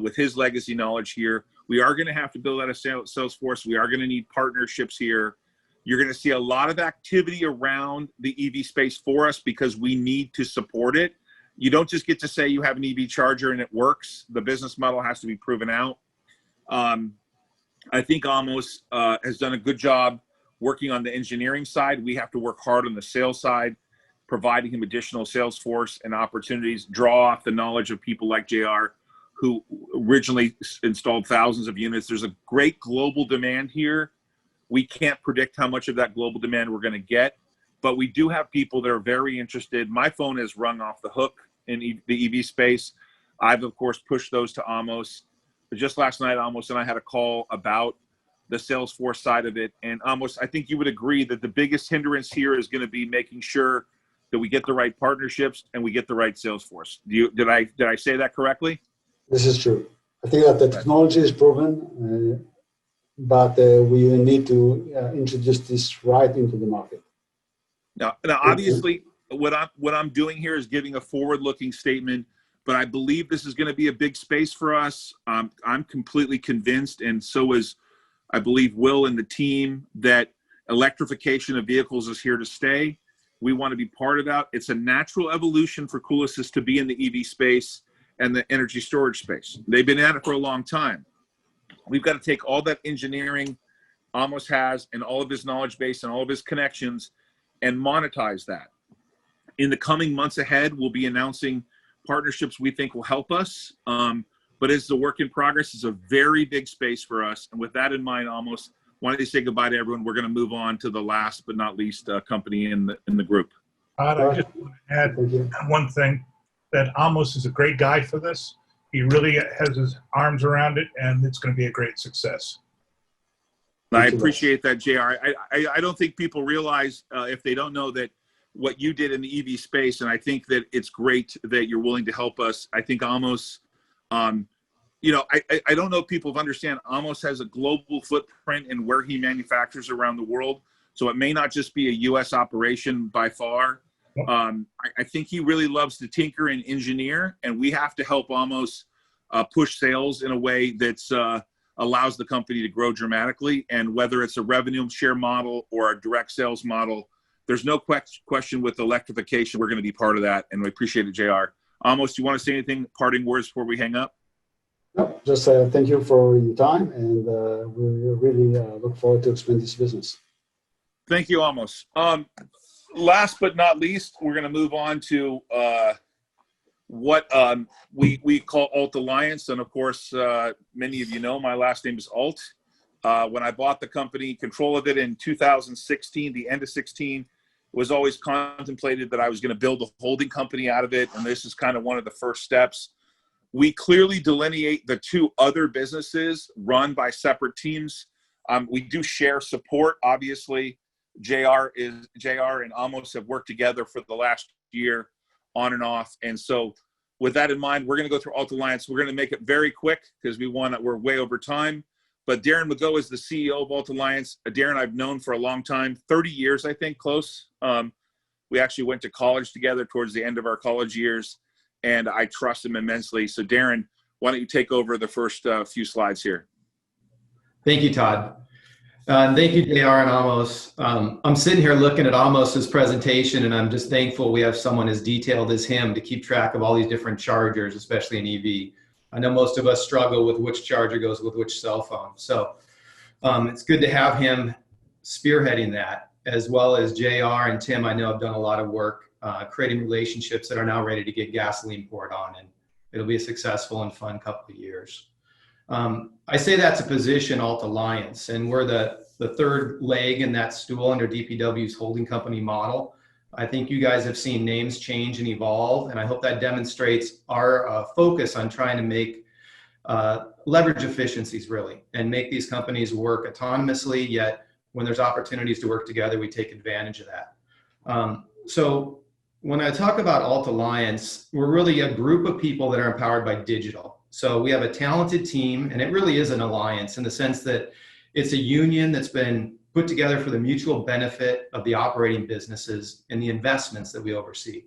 with his legacy knowledge here. We are going to have to build out a sales force. We are going to need partnerships here. You're going to see a lot of activity around the EV space for us because we need to support it. You don't just get to say you have an EV charger and it works. The business model has to be proven out. I think Amos has done a good job working on the engineering side. We have to work hard on the sales side, providing him additional sales force and opportunities, draw off the knowledge of people like JR, who originally installed thousands of units. There's a great global demand here. We can't predict how much of that global demand we're going to get, but we do have people that are very interested. My phone has rung off the hook in the EV space. I've, of course, pushed those to Amos. But just last night, Amos and I had a call about the Salesforce side of it. And Amos, I think you would agree that the biggest hindrance here is going to be making sure that we get the right partnerships and we get the right Salesforce. Did I say that correctly? This is true. I think that the technology is proven, but we need to introduce this right into the market. Now obviously, what I'm doing here is giving a forward-looking statement, but I believe this is going to be a big space for us. I'm completely convinced, and so is, I believe, Will and the team, that electrification of vehicles is here to stay. We want to be part of that. It's a natural evolution for Coolisys to be in the EV space and the energy storage space. They've been at it for a long time. We've got to take all that engineering Amos has and all of his knowledge base and all of his connections and monetize that. In the coming months ahead, we'll be announcing partnerships we think will help us. But it's a work in progress. It's a very big space for us. And with that in mind, Amos, why don't you say goodbye to everyone? We're going to move on to the last but not least company in the group. Todd, I just want to add one thing, that Amos is a great guy for this. He really has his arms around it, and it's going to be a great success. I appreciate that, JR. I don't think people realize, if they don't know, that what you did in the EV space, and I think that it's great that you're willing to help us. I think Amos, I don't know if people understand, Amos has a global footprint in where he manufactures around the world. So it may not just be a U.S. operation by far. I think he really loves to tinker and engineer, and we have to help Amos push sales in a way that's allows the company to grow dramatically. And whether it's a revenue share model or a direct sales model, there's no question with electrification, we're going to be part of that. And we appreciate it, JR. Amos, do you want to say anything, parting words before we hang up? No, just thank you for your time, and we really look forward to expand this business. Thank you, Amos. Last but not least, we're going to move on to what we call Ault Alliance. And of course, many of you know my last name is Ault. When I bought the company, control of it in 2016, the end of 16, it was always contemplated that I was going to build a holding company out of it. And this is kind of one of the first steps. We clearly delineate the two other businesses run by separate teams. We do share support, obviously. JR and Amos have worked together for the last year on and off. And so with that in mind, we're going to go through Ault Alliance. We're going to make it very quick because we're way over time. But Darren McGough is the CEO of Ault Alliance. Darren, I've known for a long time, 30 years, I think, close. We actually went to college together towards the end of our college years, and I trust him immensely. So Darren, why don't you take over the first few slides here? Thank you, Todd. Thank you, JR and Amos. I'm sitting here looking at Amos's presentation, and I'm just thankful we have someone as detailed as him to keep track of all these different chargers, especially in EV. I know most of us struggle with which charger goes with which cell phone. So it's good to have him spearheading that, as well as JR and Tim. I know have done a lot of work creating relationships that are now ready to get gasoline poured on, and it'll be a successful and fun couple of years. I say that's a position Ault Alliance, and we're the third leg in that stool under DPW's holding company model. I think you guys have seen names change and evolve, and I hope that demonstrates our focus on trying to make leverage efficiencies really, and make these companies work autonomously, yet when there's opportunities to work together, we take advantage of that. So when I talk about Ault Alliance, we're really a group of people that are empowered by digital. So we have a talented team, and it really is an alliance in the sense that it's a union that's been put together for the mutual benefit of the operating businesses and the investments that we oversee.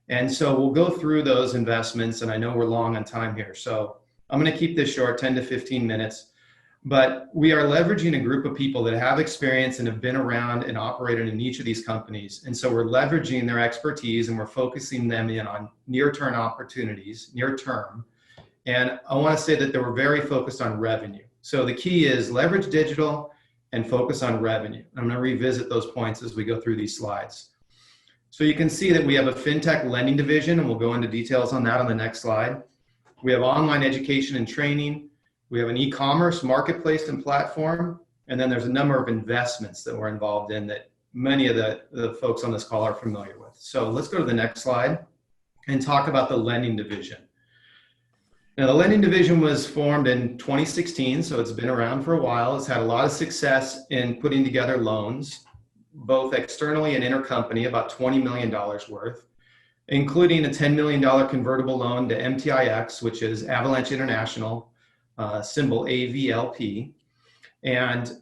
And so we'll go through those investments, and I know we're long on time here. So I'm going to keep this short, 10 to 15 minutes. But we are leveraging a group of people that have experience and have been around and operated in each of these companies. And so we're leveraging their expertise and we're focusing them in on near-term opportunities, near term. And I want to say that they were very focused on revenue. So the key is leverage digital and focus on revenue. I'm going to revisit those points as we go through these slides. So you can see that we have a fintech lending division, and we'll go into details on that on the next slide. We have online education and training. We have an e-commerce marketplace and platform, and then there's a number of investments that we're involved in that many of the folks on this call are familiar with. So let's go to the next slide and talk about the lending division. Now, the lending division was formed in 2016, so it's been around for a while. It's had a lot of success in putting together loans, both externally and intercompany, about $20 million worth, including a $10 million convertible loan to MTIX, which is Avalanche International, symbol AVLP, and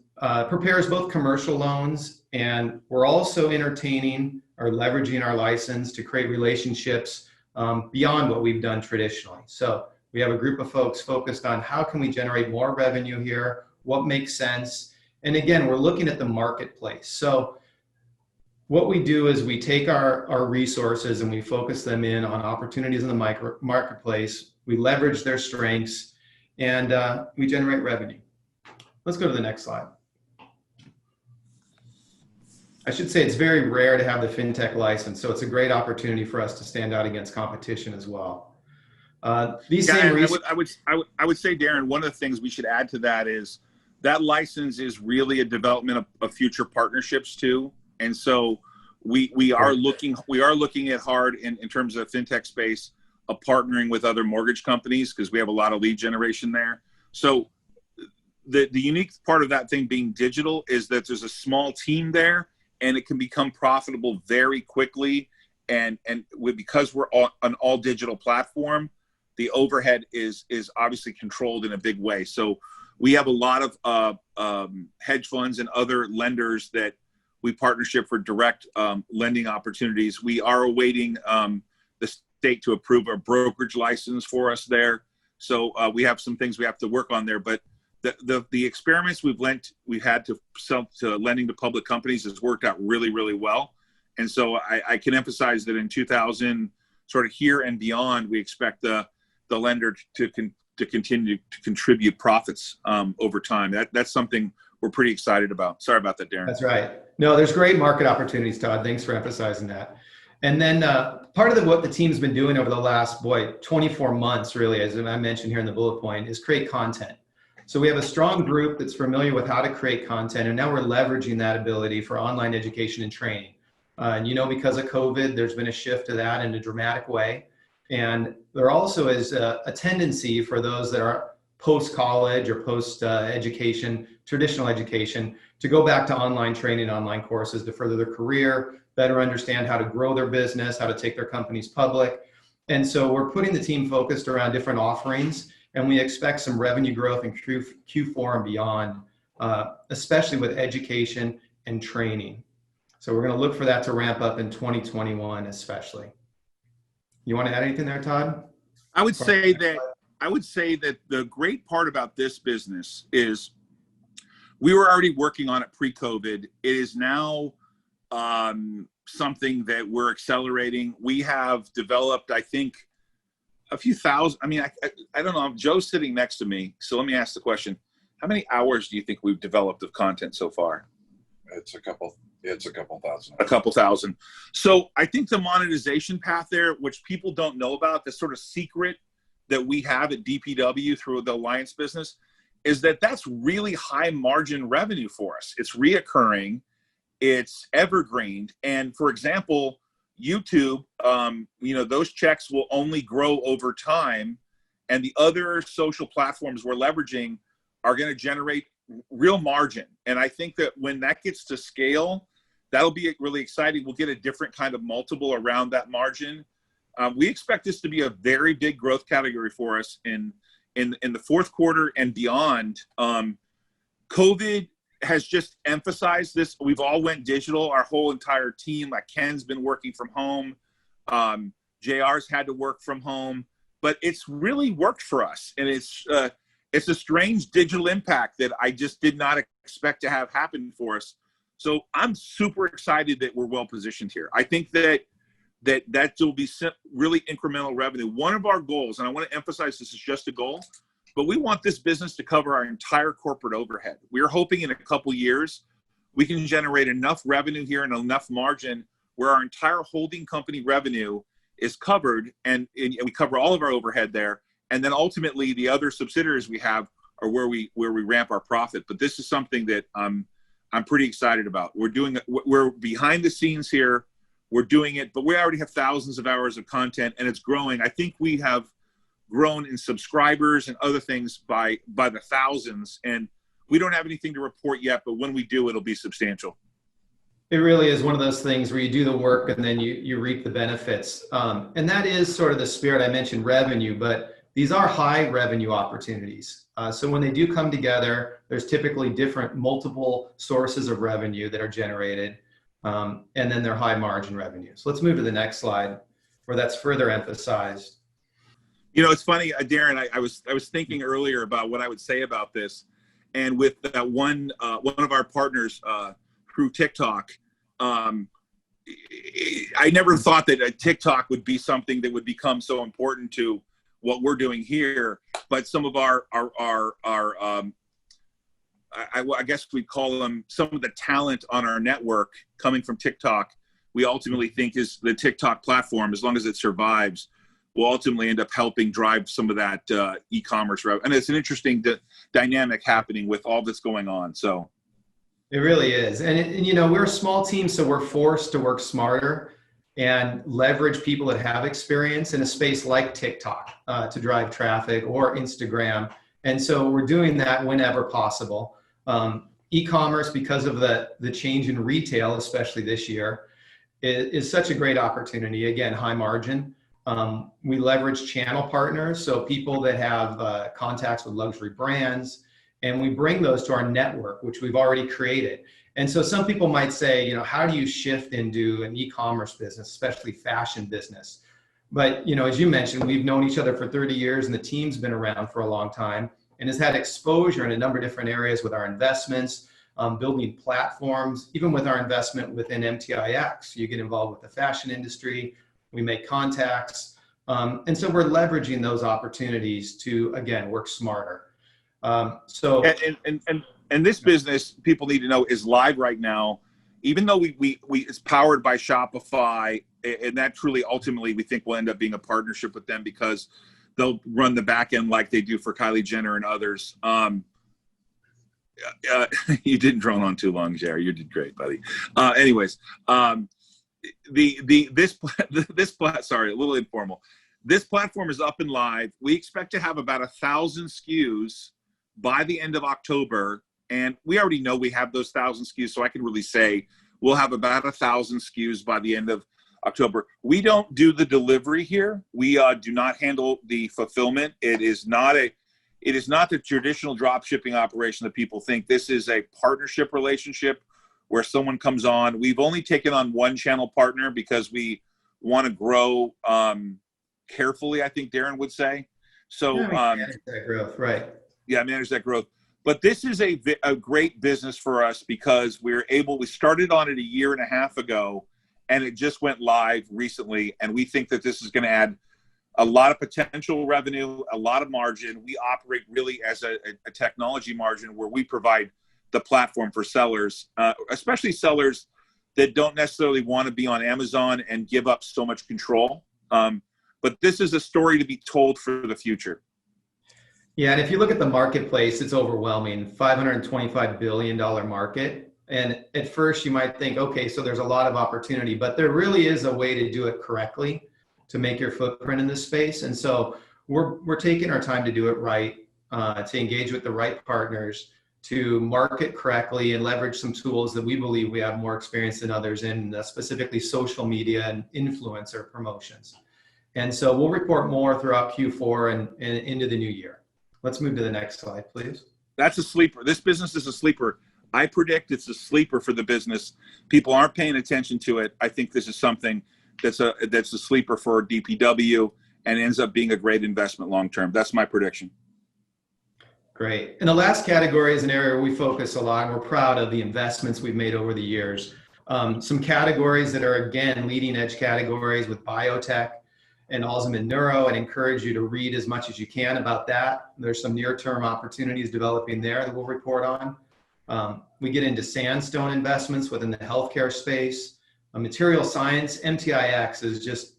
prepares both commercial loans, and we're also entertaining or leveraging our license to create relationships beyond what we've done traditionally. So we have a group of folks focused on how can we generate more revenue here, what makes sense, and again, we're looking at the marketplace. So what we do is we take our resources and we focus them in on opportunities in the marketplace, we leverage their strengths, and we generate revenue. Let's go to the next slide. I should say it's very rare to have the fintech license, so it's a great opportunity for us to stand out against competition as well. I would say, Darren, one of the things we should add to that is that license is really a development of future partnerships too, and so we are looking at hard in terms of the fintech space of partnering with other mortgage companies because we have a lot of lead generation there. So the unique part of that thing being digital is that there's a small team there and it can become profitable very quickly. And because we're an all digital platform, the overhead is obviously controlled in a big way. So we have a lot of hedge funds and other lenders that we partnership for direct lending opportunities. We are awaiting the state to approve a brokerage license for us there. So we have some things we have to work on there, but the experiments we've had to sell to lending to public companies has worked out really, really well. And so I can emphasize that in 2000, sort of here and beyond, we expect the lender to continue to contribute profits over time. That's something we're pretty excited about. Sorry about that, Darren. That's right. No, there's great market opportunities, Todd. Thanks for emphasizing that. And then part of what the team's been doing over the last, 24 months, really, as I mentioned here in the bullet point, is create content. So we have a strong group that's familiar with how to create content, and now we're leveraging that ability for online education and training. And because of COVID, there's been a shift to that in a dramatic way. And there also is a tendency for those that are post-college or post-education, traditional education, to go back to online training, online courses to further their career, better understand how to grow their business, how to take their companies public. And so we're putting the team focused around different offerings, and we expect some revenue growth in Q4 and beyond, especially with education and training. So we're going to look for that to ramp up in 2021, especially. You want to add anything there, Todd? I would say that the great part about this business is we were already working on it pre-COVID. It is now something that we're accelerating. We have developed, I think, a few thousand. I mean, I don't know. Joe's sitting next to me, so let me ask the question: how many hours do you think we've developed of content so far? It's a couple thousand. A couple thousand. So I think the monetization path there, which people don't know about, the sort of secret that we have at DPW through the Alliance business, is that that's really high margin revenue for us. It's reoccurring, it's evergreen. And for example, YouTube, those checks will only grow over time. And the other social platforms we're leveraging are going to generate real margin. And I think that when that gets to scale, that'll be really exciting. We'll get a different kind of multiple around that margin. We expect this to be a very big growth category for us in the fourth quarter and beyond. COVID has just emphasized this. We've all went digital, our whole entire team. Like Ken's been working from home. JR's had to work from home. but it's really worked for us. And it's a strange digital impact that I just did not expect to have happen for us. So I'm super excited that we're well positioned here. I think that will be really incremental revenue. One of our goals, and I want to emphasize this is just a goal, but we want this business to cover our entire corporate overhead. We're hoping in a couple years, we can generate enough revenue here and enough margin where our entire holding company revenue is covered and we cover all of our overhead there. And then ultimately the other subsidiaries we have are where we ramp our profit. But this is something that I'm pretty excited about. We're behind the scenes here. We're doing it, but we already have thousands of hours of content and it's growing. I think we have grown in subscribers and other things by the thousands, and we don't have anything to report yet, but when we do, it'll be substantial. It really is one of those things where you do the work and then you reap the benefits. And that is sort of the spirit. I mentioned revenue, but these are high revenue opportunities. So when they do come together, there's typically multiple sources of revenue that are generated. And then they're high margin revenue. So let's move to the next slide where that's further emphasized. You know, it's funny, Darren, I was thinking earlier about what I would say about this. And with that one of our partners through TikTok, I never thought that TikTok would be something that would become so important to what we're doing here. But some of our I guess we'd call them some of the talent on our network coming from TikTok, we ultimately think is the TikTok platform, as long as it survives, will ultimately end up helping drive some of that e-commerce revenue. And it's an interesting dynamic happening with all that's going on. So it really is. And you know, we're a small team, so we're forced to work smarter and leverage people that have experience in a space like TikTok to drive traffic, or Instagram. And so we're doing that whenever possible. E-commerce, because of the change in retail, especially this year, is such a great opportunity. Again, high margin. We leverage channel partners, so people that have contacts with luxury brands, and we bring those to our network, which we've already created. And so some people might say, you know, how do you shift into an e-commerce business, especially fashion business? But, you know, as you mentioned, we've known each other for 30 years and the team's been around for a long time and has had exposure in a number of different areas with our investments, building platforms, even with our investment within MTIX. You get involved with the fashion industry, we make contacts. And so we're leveraging those opportunities to, again, work smarter. And this business, people need to know, is live right now. Even though it's powered by Shopify, and that truly ultimately we think will end up being a partnership with them because they'll run the back end like they do for Kylie Jenner and others. You didn't drone on too long, Jerry. You did great, buddy. Anyways, sorry, a little informal. This platform is up and live. We expect to have about 1,000 SKUs by the end of October. And we already know we have those 1,000 SKUs, so I can really say we'll have about 1,000 SKUs by the end of October. We don't do the delivery here. We do not handle the fulfillment. It is not the traditional drop shipping operation that people think. This is a partnership relationship where someone comes on. We've only taken on one channel partner because we want to grow carefully, I think Darren would say. So manage that growth, right? Yeah, manage that growth. But this is a great business for us because we started on it 1.5 years ago, and it just went live recently. And we think that this is going to add a lot of potential revenue, a lot of margin. We operate really as a technology margin where we provide the platform for sellers, especially sellers that don't necessarily want to be on Amazon and give up so much control. But this is a story to be told for the future. Yeah, and if you look at the marketplace, it's overwhelming. $525 billion market. And at first you might think, okay, so there's a lot of opportunity, but there really is a way to do it correctly to make your footprint in this space. And so we're taking our time to do it right, to engage with the right partners, to market correctly and leverage some tools that we believe we have more experience than others in, specifically social media and influencer promotions. And so we'll report more throughout Q4 and into the new year. Let's move to the next slide, please. That's a sleeper. This business is a sleeper. I predict it's a sleeper for the business. People aren't paying attention to it. I think this is something that's a sleeper for DPW. and ends up being a great investment long-term. That's my prediction. Great. And the last category is an area we focus a lot, and we're proud of the investments we've made over the years. Some categories that are, again, leading edge categories with biotech and Alzheimer's neuro, and encourage you to read as much as you can about that. There's some near-term opportunities developing there that we'll report on. We get into sandstone investments within the healthcare space. Material science, MTIX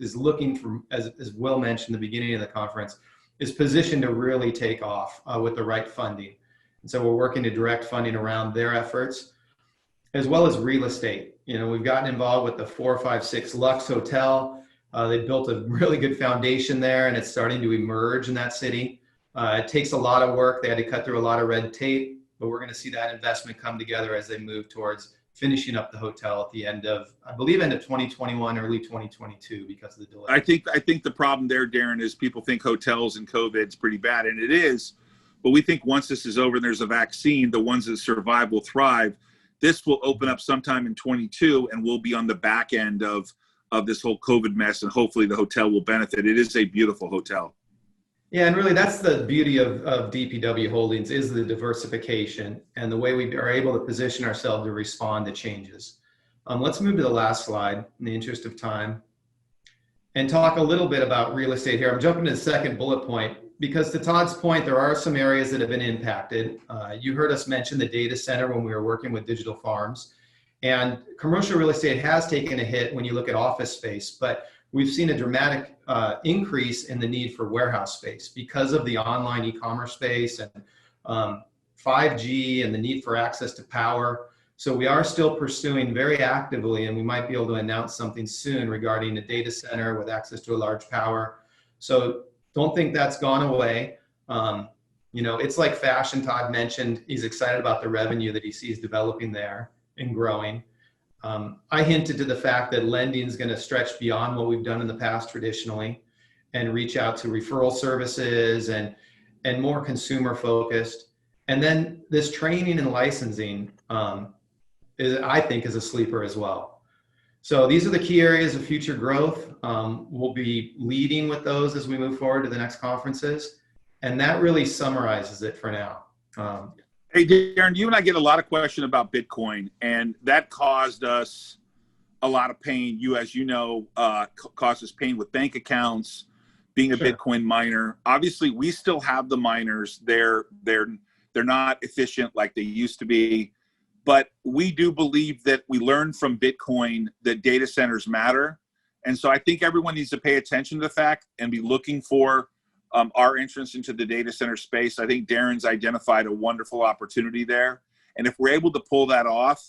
is looking for, as Will mentioned at the beginning of the conference, is positioned to really take off with the right funding. And so we're working to direct funding around their efforts, as well as real estate. You know, we've gotten involved with the 456 Lux Hotel. They built a really good foundation there, and it's starting to emerge in that city. It takes a lot of work. They had to cut through a lot of red tape, but we're going to see that investment come together as they move towards finishing up the hotel at the end of, I believe, end of 2021, early 2022, because of the delay. I think the problem there, Darren, is people think hotels and COVID's pretty bad, and it is. But we think once this is over and there's a vaccine, the ones that survive will thrive. This will open up sometime in 22, and we'll be on the back end of this whole COVID mess, and hopefully the hotel will benefit. It is a beautiful hotel. Yeah, and really that's the beauty of DPW Holdings, is the diversification and the way we are able to position ourselves to respond to changes. Let's move to the last slide in the interest of time and talk a little bit about real estate here. I'm jumping to the second bullet point because, to Todd's point, there are some areas that have been impacted. You heard us mention the data center when we were working with Digital Farms, and commercial real estate has taken a hit when you look at office space, but we've seen a dramatic increase in the need for warehouse space because of the online e-commerce space and 5G and the need for access to power. So we are still pursuing very actively, and we might be able to announce something soon regarding a data center with access to a large power. So don't think that's gone away. You know, it's like fashion. Todd mentioned he's excited about the revenue that he sees developing there and growing. I hinted to the fact that lending is going to stretch beyond what we've done in the past traditionally and reach out to referral services and more consumer focused. And then this training and licensing I think is a sleeper as well. So these are the key areas of future growth. We'll be leading with those as we move forward to the next conferences. And that really summarizes it for now. Hey, Darren, you and I get a lot of questions about Bitcoin, and that caused us a lot of pain. You, as you know, caused us pain with bank accounts, being a Bitcoin miner. Obviously, we still have the miners. They're not efficient like they used to be, but we do believe that we learned from Bitcoin that data centers matter. And so I think everyone needs to pay attention to the fact and be looking for our entrance into the data center space. I think Darren's identified a wonderful opportunity there. And if we're able to pull that off,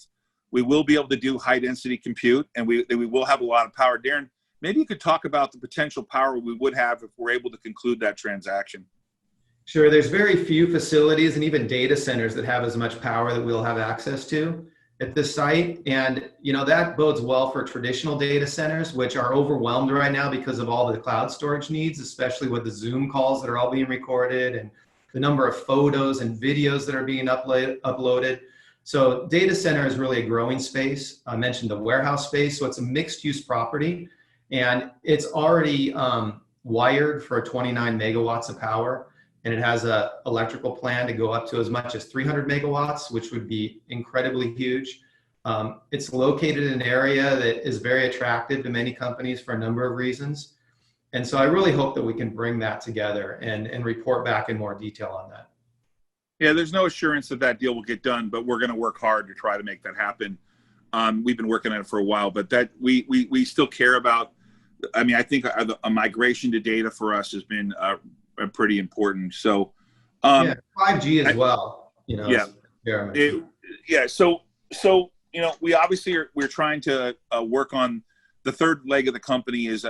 we will be able to do high density compute, and we will have a lot of power. Darren, maybe you could talk about the potential power we would have if we're able to conclude that transaction. Sure, there's very few facilities and even data centers that have as much power that we'll have access to at this site. And, you know, that bodes well for traditional data centers, which are overwhelmed right now because of all the cloud storage needs, especially with the Zoom calls that are all being recorded and the number of photos and videos that are being uploaded. So data center is really a growing space. I mentioned the warehouse space. So it's a mixed use property, and it's already wired for 29 megawatts of power. And it has an electrical plan to go up to as much as 300 megawatts, which would be incredibly huge. It's located in an area that is very attractive to many companies for a number of reasons. And so I really hope that we can bring that together and report back in more detail on that. Yeah, there's no assurance that that deal will get done, but we're going to work hard to try to make that happen. We've been working on it for a while, but that we still care about. I mean, I think a migration to data for us has been pretty important. So, 5G as well. You know. So you know, we obviously we're trying to work on the third leg of the company is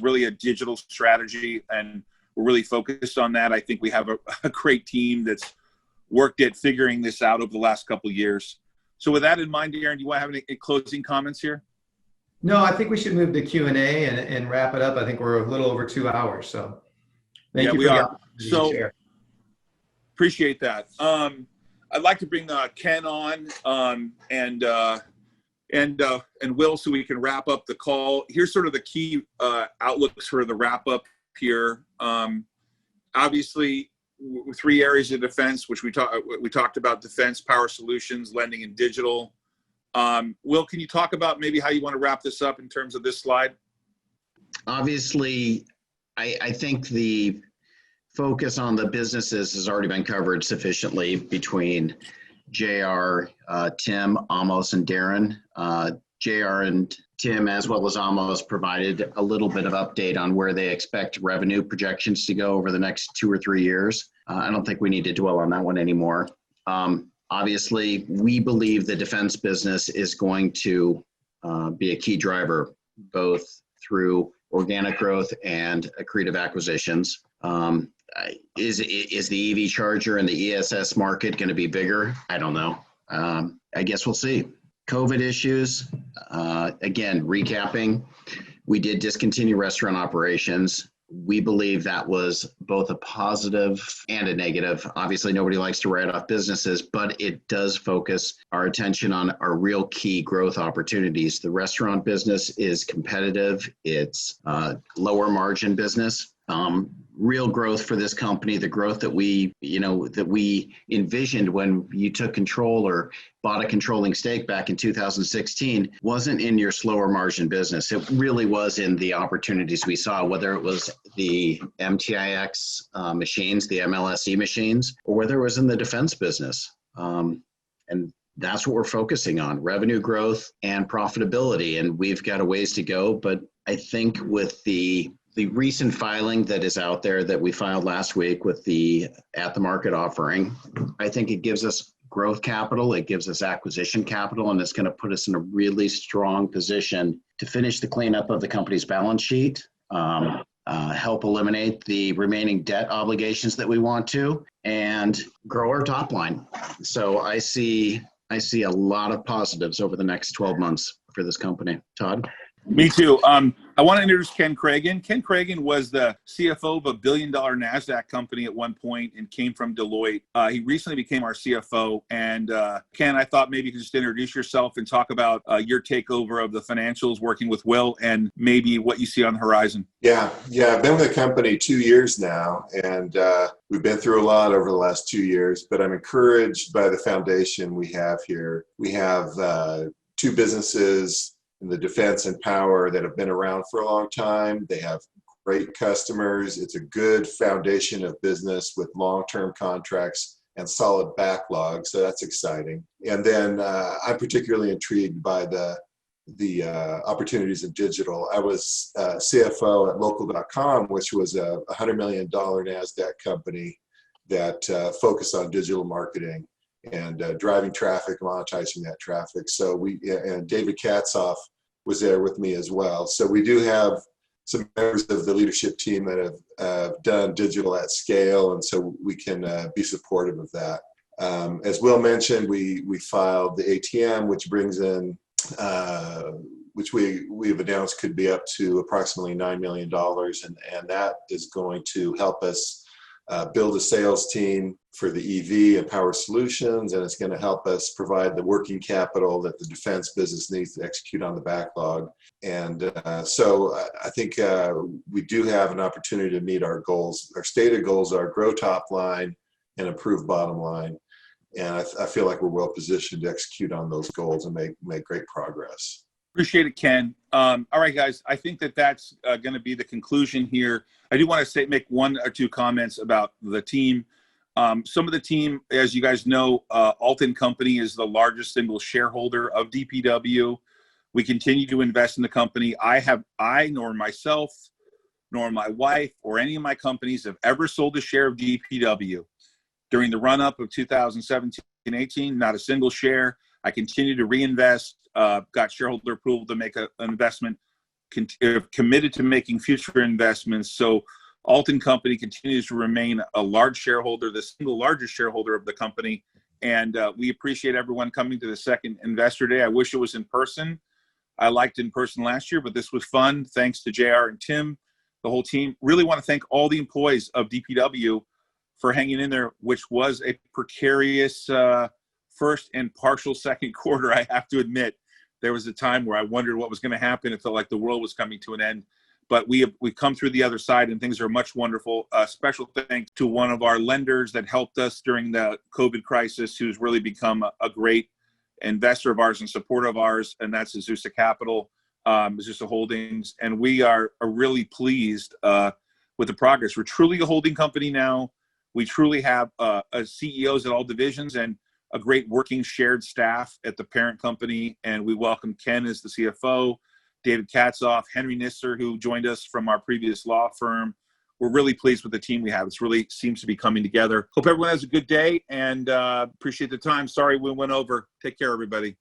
really a digital strategy, and we're really focused on that. I think we have a great team that's worked at figuring this out over the last couple of years. So with that in mind, Darren, do you want to have any closing comments here? No, I think we should move to Q&A and wrap it up. I think we're a little over 2 hours. So thank you. We are. So appreciate that. I'd like to bring Ken on and Will, so we can wrap up the call. Here's sort of the key outlooks for the wrap up here. Obviously, three areas of defense, which we talked about: defense, power solutions, lending, and digital. Will, can you talk about maybe how you want to wrap this up in terms of this slide? Obviously, I think the focus on the businesses has already been covered sufficiently between JR, Tim, Amos, and Darren. JR and Tim, as well as Amos, provided a little bit of update on where they expect revenue projections to go over the next 2 or 3 years. I don't think we need to dwell on that one anymore. Obviously, we believe the defense business is going to be a key driver, both through organic growth and accretive acquisitions. Is the EV charger and the ESS market going to be bigger? I don't know. I guess we'll see. COVID issues, again, recapping, we did discontinue restaurant operations. We believe that was both a positive and a negative. Obviously, nobody likes to write off businesses, but it does focus our attention on our real key growth opportunities. The restaurant business is competitive. It's lower margin business. Real growth for this company, the growth that we envisioned when you took control or bought a controlling stake back in 2016 wasn't in your slower margin business. It really was in the opportunities we saw, whether it was the MTIX machines, the MLSE machines, or whether it was in the defense business. And that's what we're focusing on, revenue growth and profitability. And we've got a ways to go, but I think with the recent filing that is out there that we filed last week with the at-the-market offering, I think it gives us growth capital, it gives us acquisition capital, and it's going to put us in a really strong position to finish the cleanup of the company's balance sheet, help eliminate the remaining debt obligations that we want to, and grow our top line. So I see a lot of positives over the next 12 months for this company. Todd? Me too. I want to introduce Ken Cragen. Ken Cragen was the CFO of a $1 billion NASDAQ company at one point and came from Deloitte. He recently became our CFO. And Ken, I thought maybe you could just introduce yourself and talk about your takeover of the financials, working with Will, and maybe what you see on the horizon. Yeah. I've been with the company 2 years now, and we've been through a lot over the last 2 years, but I'm encouraged by the foundation we have here. We have 2 businesses in the defense and power that have been around for a long time. They have great customers. It's a good foundation of business with long-term contracts and solid backlog. So that's exciting. And then I'm particularly intrigued by the opportunities in digital. I was CFO at local.com, which was a $100 million NASDAQ company that focused on digital marketing and driving traffic, monetizing that traffic. So and David Katzoff was there with me as well. So we do have some members of the leadership team that have done digital at scale, and so we can be supportive of that. As Will mentioned, we filed the ATM, which brings in, which we've announced could be up to approximately $9 million, and that is going to help us build a sales team for the EV and power solutions, and it's going to help us provide the working capital that the defense business needs to execute on the backlog. And so I think we do have an opportunity to meet our goals. Our stated goals are grow top line and improve bottom line. And I feel like we're well positioned to execute on those goals and make great progress. Appreciate it, Ken. All right, guys, I think that's going to be the conclusion here. I do want to make 1 or 2 comments about the team. Some of the team, as you guys know, Ault Company is the largest single shareholder of DPW. We continue to invest in the company. I nor myself, nor my wife, or any of my companies have ever sold a share of DPW. During the run-up of 2017-18, not a single share. I continue to reinvest, got shareholder approval to make an investment, committed to making future investments. So Ault Company continues to remain a large shareholder, the single largest shareholder of the company. And we appreciate everyone coming to the second Investor Day. I wish it was in person. I liked in person last year, but this was fun. Thanks to JR and Tim, the whole team. Really want to thank all the employees of DPW for hanging in there, which was a precarious first and partial second quarter. I have to admit, there was a time where I wondered what was going to happen. It felt like the world was coming to an end. but we've come through the other side and things are much wonderful. Special thanks to one of our lenders that helped us during the COVID crisis, who's really become a great investor of ours and supporter of ours, and that's Azusa Capital, Azusa Holdings. And we are really pleased with the progress. We're truly a holding company now. We truly have CEOs at all divisions and a great working shared staff at the parent company. And we welcome Ken as the CFO, David Katzoff, Henry Nisser, who joined us from our previous law firm. We're really pleased with the team we have. It's really seems to be coming together. Hope everyone has a good day and appreciate the time. Sorry we went over. Take care, everybody.